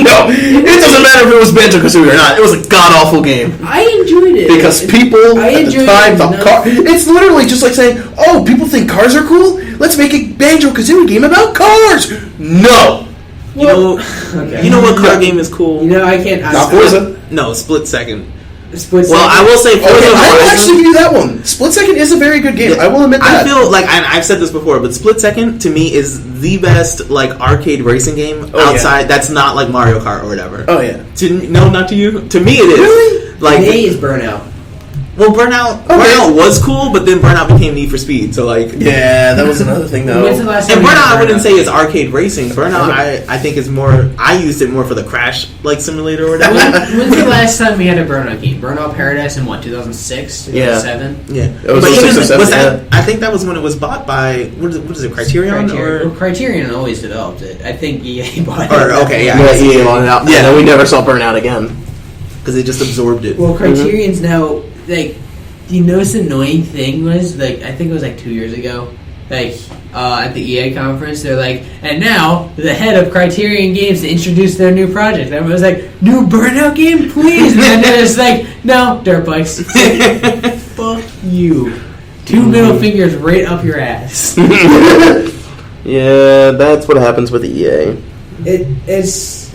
No, it doesn't matter if it was Banjo-Kazooie or not. It was a god-awful game. I enjoyed it. Because people at the time thought it's literally just like saying, oh, people think cars are cool? Let's make a Banjo-Kazooie game about cars! No! You know what car game is cool? You know, I can't... Not Forza. No, Split Second. I will say Forza Horizon. I will actually give you that one. Split Second is a very good game. Yeah, I will admit that. I feel like I've said this before, but Split Second to me is the best like arcade racing game outside. That's not like Mario Kart or whatever. Oh yeah. No, not to you. To me, it is. Really? Like to me, it's Burnout. Well, Burnout was cool, but then Burnout became Need for Speed. So like, yeah, that was another thing though. And Burnout, I wouldn't say is arcade racing. Burnout, I think is more. I used it more for the crash like simulator or whatever. When's the last time we had a Burnout game? Burnout Paradise in what, 2006, 2007? Yeah. It was 2007. I think that was when it was bought by what is it? Criterion. Well, Criterion always developed it. I think EA bought it. EA bought it out. Yeah, then we never saw Burnout again because they just absorbed it. Well, Criterion's now. Like, you know, this annoying thing was like I think it was like 2 years ago, like at the EA conference, they're like, and now the head of Criterion Games to introduce their new project. Everyone was like, new Burnout game, please. And then it's like, no, dirt bikes. Like, fuck you. 2 middle fingers right up your ass. Yeah, that's what happens with EA. It's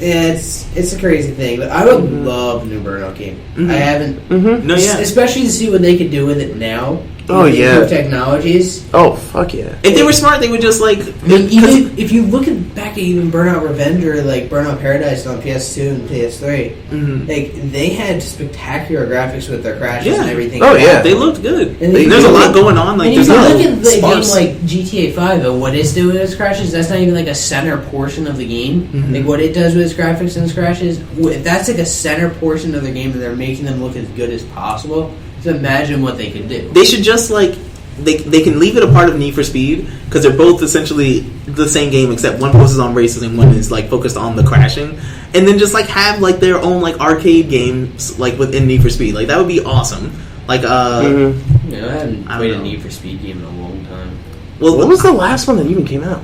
a crazy thing, but I would love a new Burnout game. I haven't, No, yeah, especially to see what they could do with it now. Oh, yeah. Improved technologies. Oh, fuck yeah. If they were smart, they would just like. I mean, even if you look back at even Burnout Revenge or like Burnout Paradise on PS2 and PS3, like they had spectacular graphics with their crashes and everything. Oh yeah, they looked good. And there's a lot going on. Like and there's if you not look at the sparse. game like GTA 5, and what it's doing with its crashes, that's not even like a center portion of the game. Like what it does with its graphics and its crashes, if that's like a center portion of the game, and they're making them look as good as possible. Just imagine what they could do. They should just like. They can leave it a part of Need for Speed because they're both essentially the same game except one focuses on races and one is like focused on the crashing, and then just like have like their own like arcade games like within Need for Speed. Like that would be awesome. Like I haven't played a Need for Speed game in a long time. Well, what was the last one that even came out?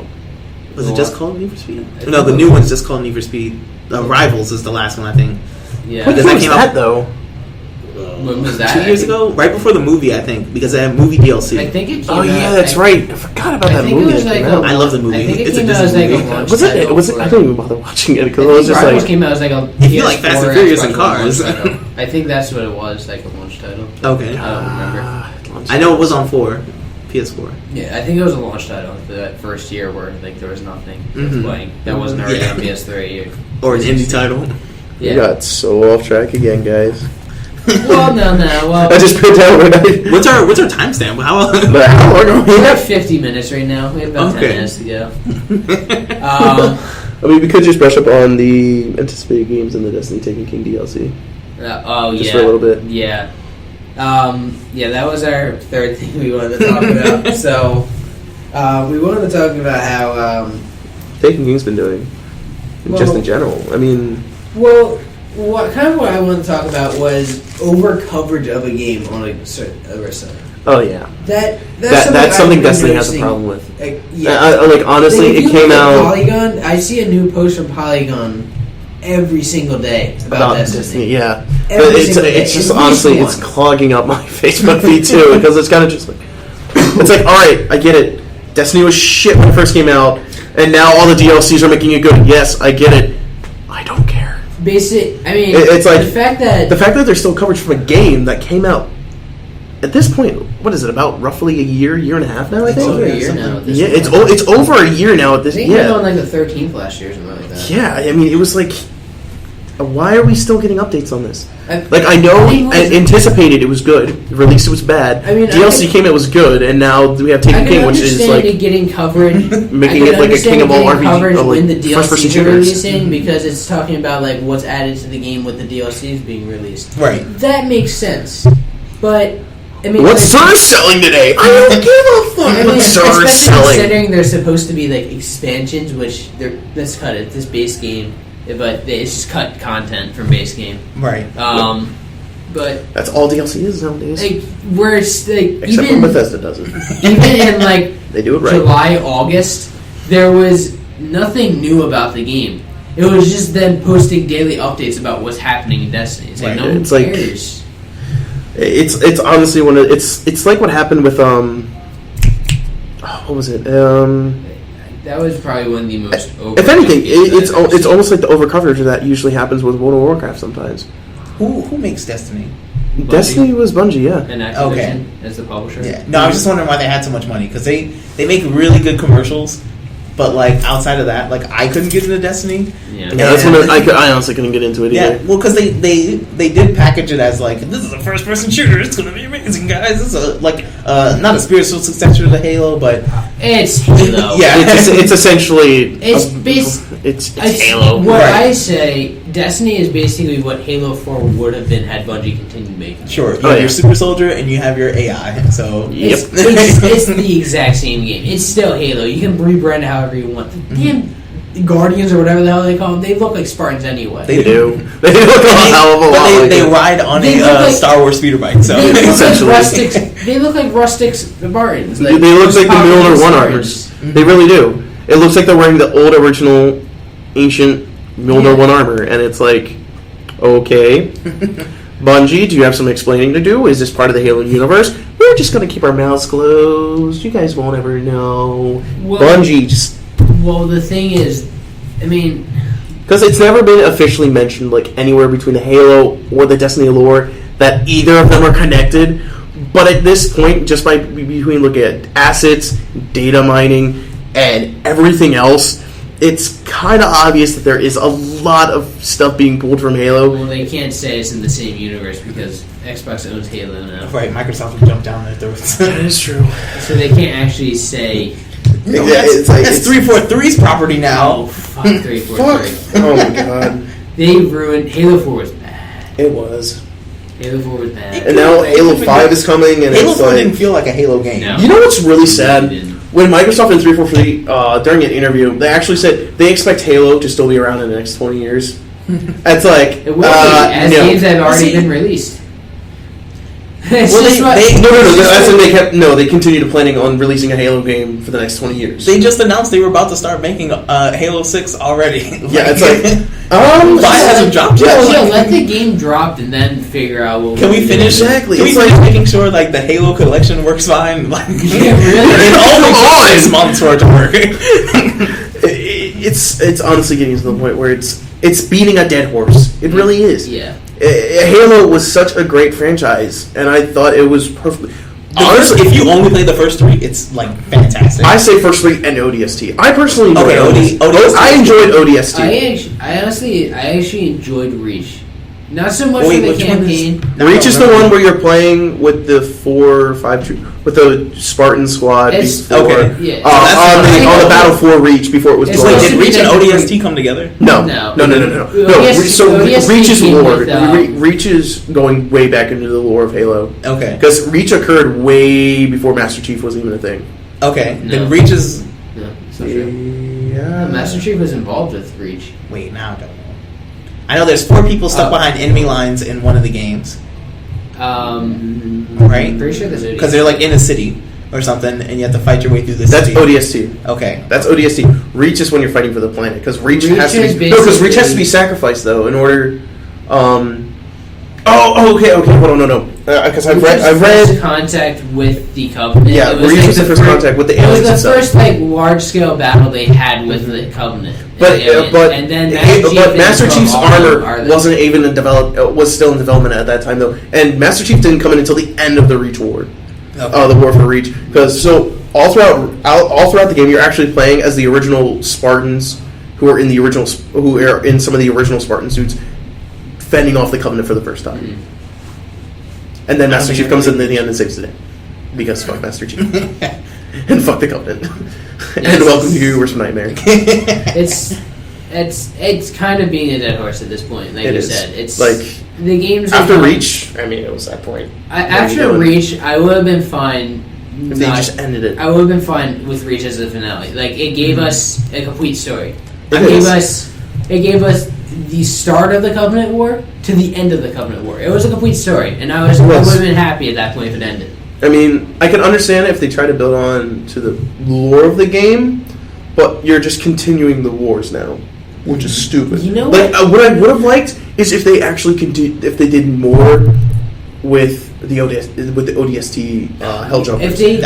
Was it just called Need for Speed? No, the new one's just called Need for Speed. Rivals is the last one, I think. Yeah, when was that though? When was that? 2 years ago, right before the movie, I think, because they had movie DLC. I think it came out. Oh yeah, that's right. I forgot about that movie. I love the movie. I think it it's came a out as like movie. a launch Was title. it? I don't even bother watching it because it was just Rivals like. Came out as like a if you like Fast and Furious and Cars. I think that's what it was, like a launch title. Okay. I don't remember. I know it was on PS4. Yeah, I think it was a launch title for that first year where like there was nothing playing that wasn't already on PS3 or an indie title. Yeah. We got so off track again, guys. Well, no. Well, I just put down when I. What's our timestamp? How long are we? We have 50 minutes right now. We have about 10 minutes to go. I mean, we could just brush up on the anticipated games in the Destiny Taken King DLC. Just for a little bit. Yeah. That was our third thing we wanted to talk about. So, we wanted to talk about how Taken King's been doing, just in general. I mean, what I wanted to talk about was over coverage of a game on a site. Oh yeah, that's something Destiny has a problem with. Honestly, it came out. Polygon, I see a new post from Polygon every single day about Destiny. Yeah, it's just honestly it's clogging up my Facebook feed too because it's kind of just like it's like all right, I get it. Destiny was shit when it first came out, and now all the DLCs are making it good. Yes, I get it. I don't care. It's like the fact that there's still coverage from a game that came out at this point. What is it, about roughly a year and a half now? I think over a year now. It's over a year now at this. I think it was on like the 13th last year or something like that. Yeah, I mean it was like, why are we still getting updates on this? I know I anticipated it was good. Released it was bad. DLC came it was good, and now we have Taken King, which is like getting coverage, making it like a King of all RPG, when the DLCs are releasing because it's talking about like what's added to the game with the DLCs being released. Right. That makes sense, but. What's Surge selling today? I don't give a fuck. What's Surge selling? Considering they're supposed to be like expansions, which let's cut it. This base game. But it's just cut content from base game, right? But that's all DLC is nowadays. Like where it's like except when Bethesda does it. Even in like they do it right. July, August, there was nothing new about the game. It was just them posting daily updates about what's happening in Destiny. It's like no one cares. It's honestly it's like what happened with what was it? That was probably one of the most. If anything, it's almost like the overcoverage that usually happens with World of Warcraft sometimes. Who makes Destiny? Bungie? Destiny was Bungie, yeah. And Activision as the publisher. Yeah. No, I was just wondering why they had so much money because they make really good commercials. But like outside of that, like I couldn't get into Destiny. Yeah, that's when I honestly couldn't get into it either. Yeah, well, because they did package it as like this is a first person shooter. It's gonna be amazing, guys. It's not a spiritual successor to Halo, but it's Halo. Yeah, it's essentially it's Halo. What I say, Destiny is basically what Halo 4 would have been had Bungie continued making. Sure, you have your super soldier and you have your AI. So it's the exact same game. It's still Halo. You can rebrand it however you want. Damn Guardians or whatever the hell they call them, they look like Spartans anyway. They do. They look a hell of a lot. They ride on a Star Wars speeder bike. So they look like rustic Spartans. They look like the Mjolnir One armors. They really do. It looks like they're wearing the old original ancient Mjolnir One armor, and it's like, okay, Bungie, do you have some explaining to do? Is this part of the Halo universe? We're just going to keep our mouths closed. You guys won't ever know. Bungie just... Well, the thing is, I mean... Because it's never been officially mentioned, like, anywhere between the Halo or the Destiny lore that either of them are connected, But at this point, just by between looking at assets, data mining, and everything else, it's kind of obvious that there is a lot of stuff being pulled from Halo. Well, they can't say it's in the same universe because Xbox owns Halo now. Right, Microsoft will jump down their throats. That is true. So they can't actually say... No, that's 343's property now. Oh, fuck 343. Oh my god. They ruined... Halo 4 was bad. It was. Halo 4 was bad. And now Halo 5 is coming, and Halo it's 4 like... didn't feel like a Halo game. No. You know what's really sad? It didn't. When Microsoft and 343, during an interview, they actually said they expect Halo to still be around in the next 20 years. It's like... It will be, as games have already been released. They continued planning on releasing a Halo game for the next 20 years. They just announced they were about to start making Halo 6 already. Yeah, it's like... Why hasn't dropped yet? Let the game drop and then figure out what Can we finish? Exactly. Can we finish making sure like the Halo collection works fine? Like, Yeah, really? It all takes 6 months for it to work. It's honestly getting to the point where it's beating a dead horse. It really is. Yeah. Halo was such a great franchise, and I thought it was perfect. Honestly, if you only play the first 3, it's like fantastic. I say first 3 and ODST. I personally enjoyed ODST. I enjoyed ODST. I actually enjoyed Reach. Not so much for the campaign. Reach is the one where you're playing with the 4 or 5 with the Spartan squad before Yeah. on the Battle for Reach before it was blown up. Did Reach and ODST come together? No. So Reach is lore. with, Reach is going way back into the lore of Halo. Okay. Because Reach occurred way before Master Chief was even a thing. Okay. No. Then Reach is... No, it's not true. Yeah. Master Chief was involved with Reach. Wait, now I don't know. I know there's 4 people stuck behind enemy lines in one of the games. Right? Pretty sure there's Because they're like in a city or something, and you have to fight your way through the That's city. ODST. Okay. That's ODST. Reach is when you're fighting for the planet because Reach Reach has to is be because Reach has to basically- be sacrificed though in order. Okay. Hold on, no. Because I've read. First contact with the Covenant. Yeah, It was Reach like was the first contact with the aliens It was the and first stuff. large scale battle they had with the Covenant. But and then Master Chief's armor are the- wasn't even was still in development at that time though, and Master Chief didn't come in until the end of the Reach War, the War for Reach. Because all throughout the game, you're actually playing as the original Spartans who are in some of the original Spartan suits, fending off the Covenant for the first time. Mm-hmm. And then Master Chief comes in at the end and saves the day. Because fuck Master Chief. And fuck the Covenant. And welcome to Universe Nightmare. It's kind of being a dead horse at this point, like you said. It's like the games after Reach. I mean, it was that point. After Reach, I would have been fine. If they just ended it, I would have been fine with Reach as a finale. Like it gave us a complete story. It gave us the start of the Covenant War to the end of the Covenant War. It was a complete story, and I would have been happy at that point if it ended. I mean, I can understand if they try to build on to the lore of the game, but you're just continuing the wars now, which is stupid. You know what I would have liked is if they actually if they did more with the ODST Helljumpers. If they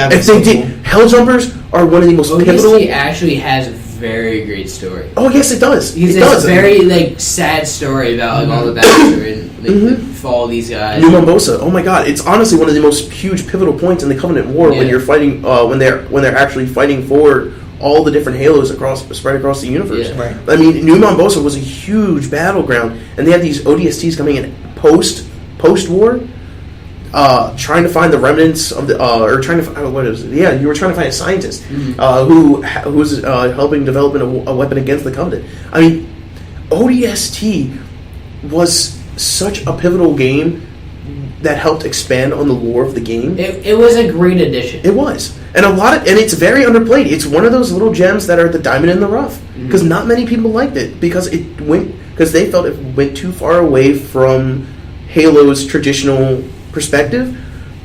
did, Helljumpers are one of the most pivotal. ODST actually has a very great story. Oh yes, it does. Because it's a very sad story about all the backstory and the fall of these guys. New Mombosa. Oh my god, it's honestly one of the most huge pivotal points in the Covenant War when you're fighting when they're actually fighting for all the different Halos spread across the universe. Yeah. Right. I mean, New Mombosa was a huge battleground, and they had these ODSTs coming in post war. Trying to find the remnants of the, or trying to what is it? Yeah, you were trying to find a scientist who was helping develop a weapon against the Covenant. I mean, ODST was such a pivotal game that helped expand on the lore of the game. It was a great addition. It was, and it's very underplayed. It's one of those little gems that are the diamond in the rough because not many people liked it because they felt it went too far away from Halo's traditional perspective.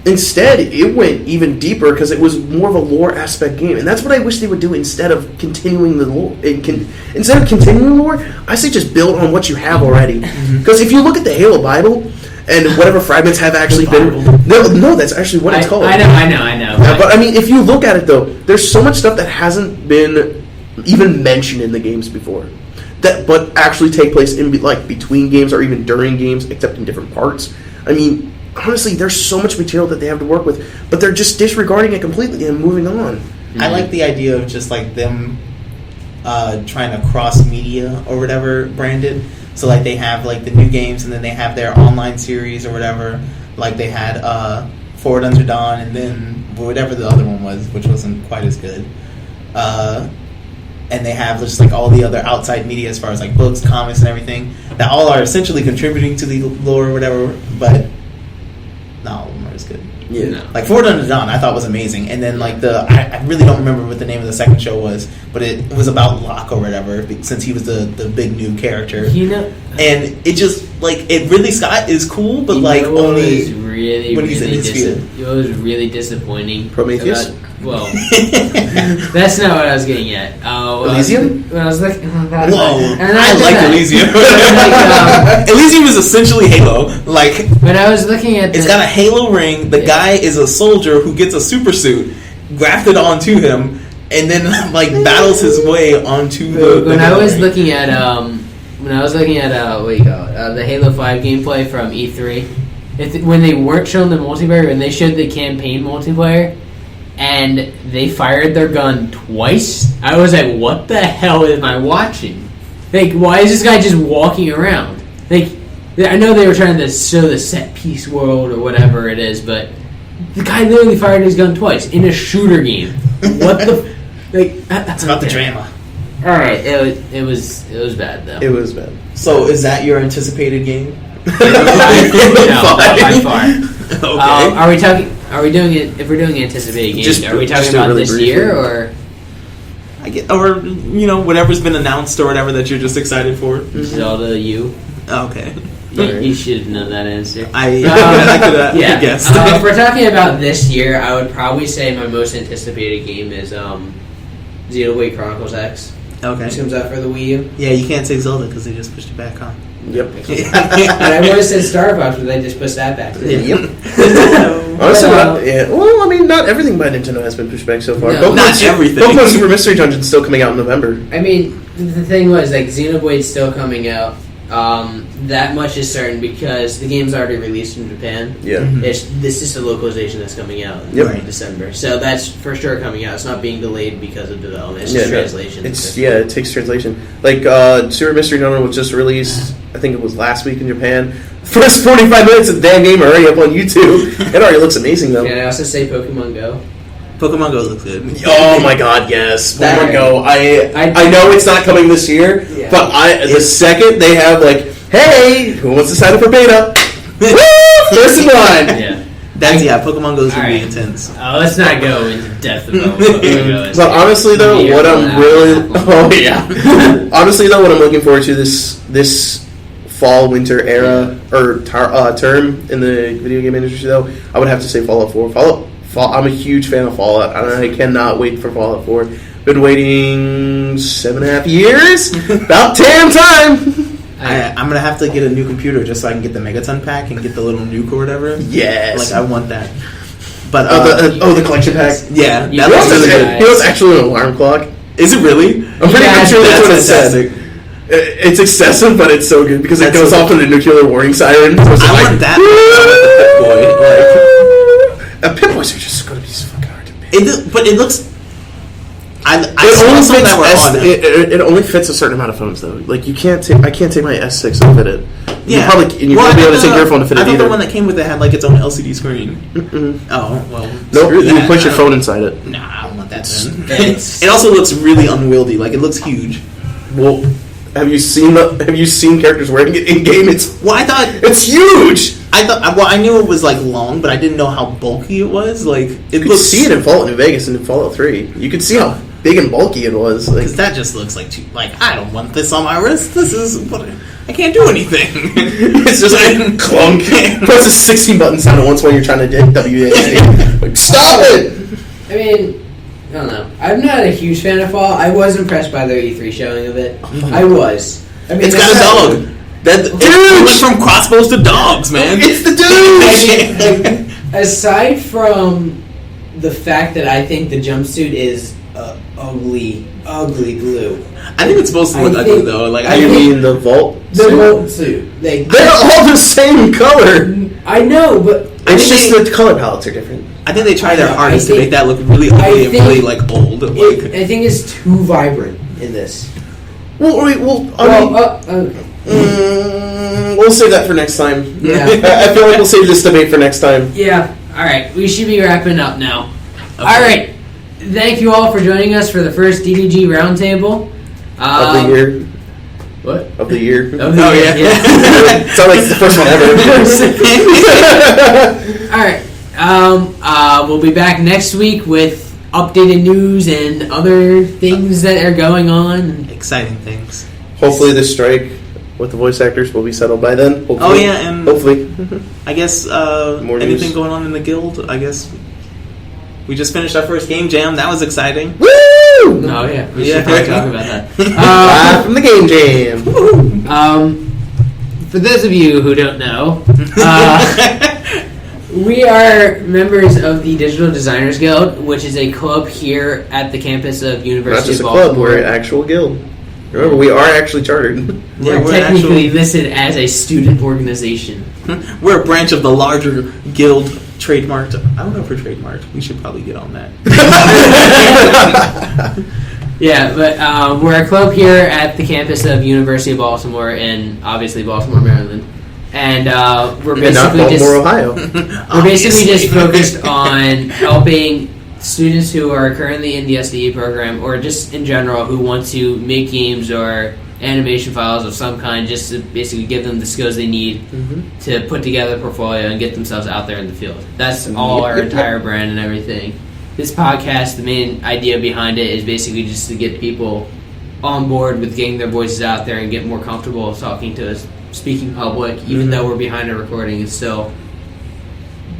Instead, it went even deeper because it was more of a lore aspect game, and that's what I wish they would do instead of continuing the lore. Instead of continuing lore, I say just build on what you have already. Because if you look at the Halo Bible and whatever fragments have actually been, no, that's actually what it's called. I know. But I mean, if you look at it though, there's so much stuff that hasn't been even mentioned in the games before. But actually take place in between games or even during games, except in different parts. I mean, honestly, there's so much material that they have to work with, but they're just disregarding it completely and moving on. I like the idea of just like them trying to cross media or whatever branded. So like they have like the new games and then they have their online series or whatever. Like they had Forward Unto Dawn and then whatever the other one was, which wasn't quite as good. And they have just like all the other outside media as far as like books, comics, and everything that all are essentially contributing to the lore or whatever. But not all of them are as good. Yeah. No. Like Forward Unto Dawn, I thought was amazing, and then like I really don't remember what the name of the second show was, but it was about Locke or whatever, since he was the big new character. And it just like it really Scott is cool, but like only when he's in his field. It was really disappointing. Prometheus. Well, that's not what I was getting at. Elysium? When I was looking, Whoa, I like Elysium. Elysium is essentially Halo. Like when I was looking at, it's got a Halo ring. The guy is a soldier who gets a super suit grafted onto him, and then like battles his way onto the. When I was looking at what do you call it? The Halo 5 gameplay from E3, when they weren't showing the multiplayer, and they showed the campaign multiplayer. And they fired their gun twice. I was like, what the hell am I watching? Like, why is this guy just walking around? Like, I know they were trying to show the set piece world or whatever it is, but the guy literally fired his gun twice in a shooter game. What the? Like, that's about the drama. All right, it was bad though. It was bad. So, is that your anticipated game? No, by far. Okay. Are we talking? Are we doing it? If we're doing anticipated games, are we talking about really this briefly. year or? Or whatever's been announced or whatever that you're just excited for. Zelda U. Okay. You should know that answer. I Yeah. guess. If we're talking about this year, I would probably say my most anticipated game is Xenoblade Chronicles X. Okay. Which comes out for the Wii U. Yeah, you can't say Zelda because they just pushed it back, huh? Yep. And I would have said Star Fox, but they just pushed that back. Yep. Honestly, well, I mean, not everything by Nintendo has been pushed back so far. No, not everything. Pokemon Super Mystery Dungeon's still coming out in November. I mean, the thing was, like, Xenoblade's still coming out. That much is certain because the game's already released in Japan. Yeah. This is the localization that's coming out in December. So that's for sure coming out. It's not being delayed because of development. It's just translation. It takes translation. Like, Super Mystery Dungeon was just released, I think it was last week in Japan. First 45 minutes of the damn game are already up on YouTube. It already looks amazing, though. Can I also say Pokemon Go? Pokemon Go looks good. Oh my god, yes. Pokemon Go. I know it's not coming this year, but the second they have, like, hey, who wants to sign up for beta? Woo! First in line. Yeah. Pokemon Go is going to be intense. Let's not go into depth about Pokemon Go. But honestly, though, what I'm really... Oh, yeah. Honestly, though, what I'm looking forward to this fall, winter era, or term in the video game industry, though, I would have to say Fallout 4. I'm a huge fan of Fallout. I cannot wait for Fallout 4. Been waiting 7.5 years. About damn time. I'm going to have to get a new computer just so I can get the Megaton pack and get the little nuke or whatever. Yes. Like, I want that. But the collection pack? Yeah. You That looks really good. It was actually an alarm clock. Is it really? I'm pretty sure that's what it fantastic. said. It's excessive, but it's so good because it goes off with a nuclear warning siren. So I want that. Pip-Boys are just going to be so fucking hard to make. But it looks... It only fits a certain amount of phones, though. Like, I can't take my S6 and fit it. You won't be able to take your phone to fit it I thought either. the one that came with it had, like, its own LCD screen. Mm-mm. Oh, well. Nope, you that. can put your phone inside it. Nah, I don't want that then. It also looks really unwieldy. Like, it looks huge. Well, have you seen characters wearing it in game? I thought... It's huge! I knew it was, like, long, but I didn't know how bulky it was. Like, You could see it in Fallout New Vegas and in Fallout 3. You could see how big and bulky it was. Because that just looks like I don't want this on my wrist. This is I can't do anything. It's just like clunk. Press a 16 button sound at once while you're trying to dig WASD. Like, stop it! I mean, I don't know. I'm not a huge fan of Fallout. I was impressed by their E3 showing of it. I was. I mean, It's got a dog. It went from crossbows to dogs, man. It's the dude! Aside from the fact that I think the jumpsuit is ugly blue. I think it's supposed to look ugly though. Like You mean the Vault The suit? Vault suit. They're all the same color. I know, but It's just the color palettes are different. I think they try their hardest to make that look really ugly and really like old. I think it's too vibrant in this. We'll save that for next time. Yeah. I feel like we'll save this debate for next time. Yeah. All right. We should be wrapping up now. Okay. All right. Thank you all for joining us for the first DDG Roundtable. Of the year. What? Of the year. Of the year. Yeah. It sounds like it's the first one ever. All right. We'll be back next week with updated news and other things that are going on. Exciting things. Hopefully the strike with the voice actors will be settled by then. Hopefully. Oh yeah, and hopefully. I guess anything news. going on in the guild. I guess we just finished our first game jam. That was exciting. Woo! Oh yeah, we should probably talk about that. Live from the game jam. For those of you who don't know, we are members of the Digital Designers Guild, which is a club here at the campus of Not University just of a Baltimore. club, we're an actual guild. Remember, we are actually chartered. We're technically listed as a student organization. We're a branch of the larger guild, trademarked. I don't know if we're trademarked. We should probably get on that. Yeah, but we're a club here at the campus of University of Baltimore and obviously Baltimore, Maryland. And we're And not basically Baltimore, Ohio. we're basically just focused on helping students who are currently in the SDE program or just in general who want to make games or animation files of some kind, just to basically give them the skills they need to put together a portfolio and get themselves out there in the field. That's all our entire brand and everything. This podcast, the main idea behind it is basically just to get people on board with getting their voices out there and get more comfortable talking to us, speaking public, even though we're behind a recording, it's still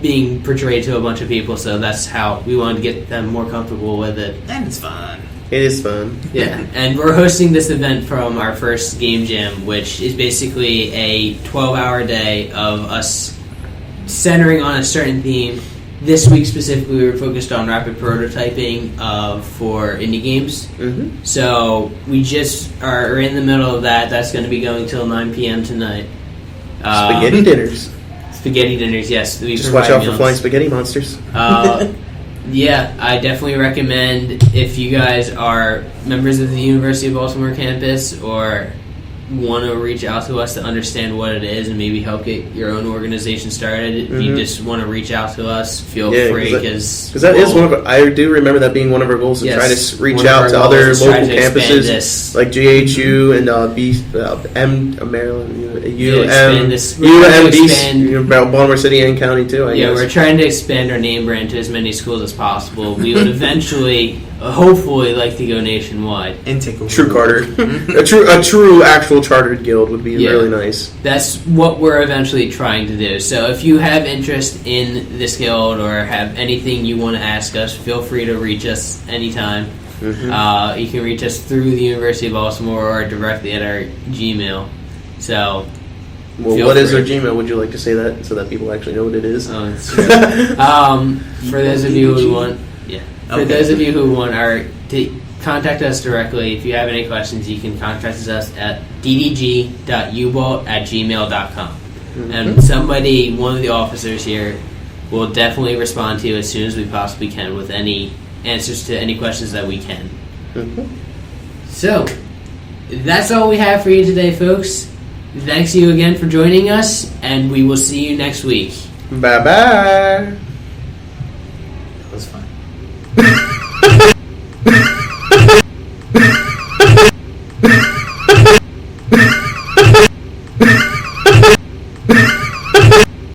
being portrayed to a bunch of people, so that's how we wanted to get them more comfortable with it. And it's fun. It is fun. Yeah, and we're hosting this event from our first game jam, which is basically a 12-hour day of us centering on a certain theme. This week specifically, we were focused on rapid prototyping for indie games. So we just are in the middle of that. That's going to be going till 9 p.m. tonight. Spaghetti dinners. Spaghetti dinners, yes. We Just watch provide out for meals. flying spaghetti monsters. Yeah, I definitely recommend if you guys are members of the University of Baltimore campus or want to reach out to us to understand what it is and maybe help get your own organization started. If you just want to reach out to us, feel free. Because that is one of I do remember that being one of our goals to try to reach out to other local campuses like GHU and Maryland, Baltimore City and County too. I guess. We're trying to expand our name brand to as many schools as possible. We would eventually, hopefully, like to go nationwide and take a true Carter, a true actual chartered guild would be really nice. That's what we're eventually trying to do. So if you have interest in this guild or have anything you want to ask us, feel free to reach us anytime. You can reach us through the University of Baltimore or directly at our Gmail. So, what is our Gmail? Would you like to say that so that people actually know what it is? Oh, that's true. For those of you who want, those of you who want to contact us directly, if you have any questions, you can contact us at ddg.ubalt@gmail.com. And one of the officers here, will definitely respond to you as soon as we possibly can with any answers to any questions that we can. So, that's all we have for you today, folks. Thanks you again for joining us, and we will see you next week. Bye-bye.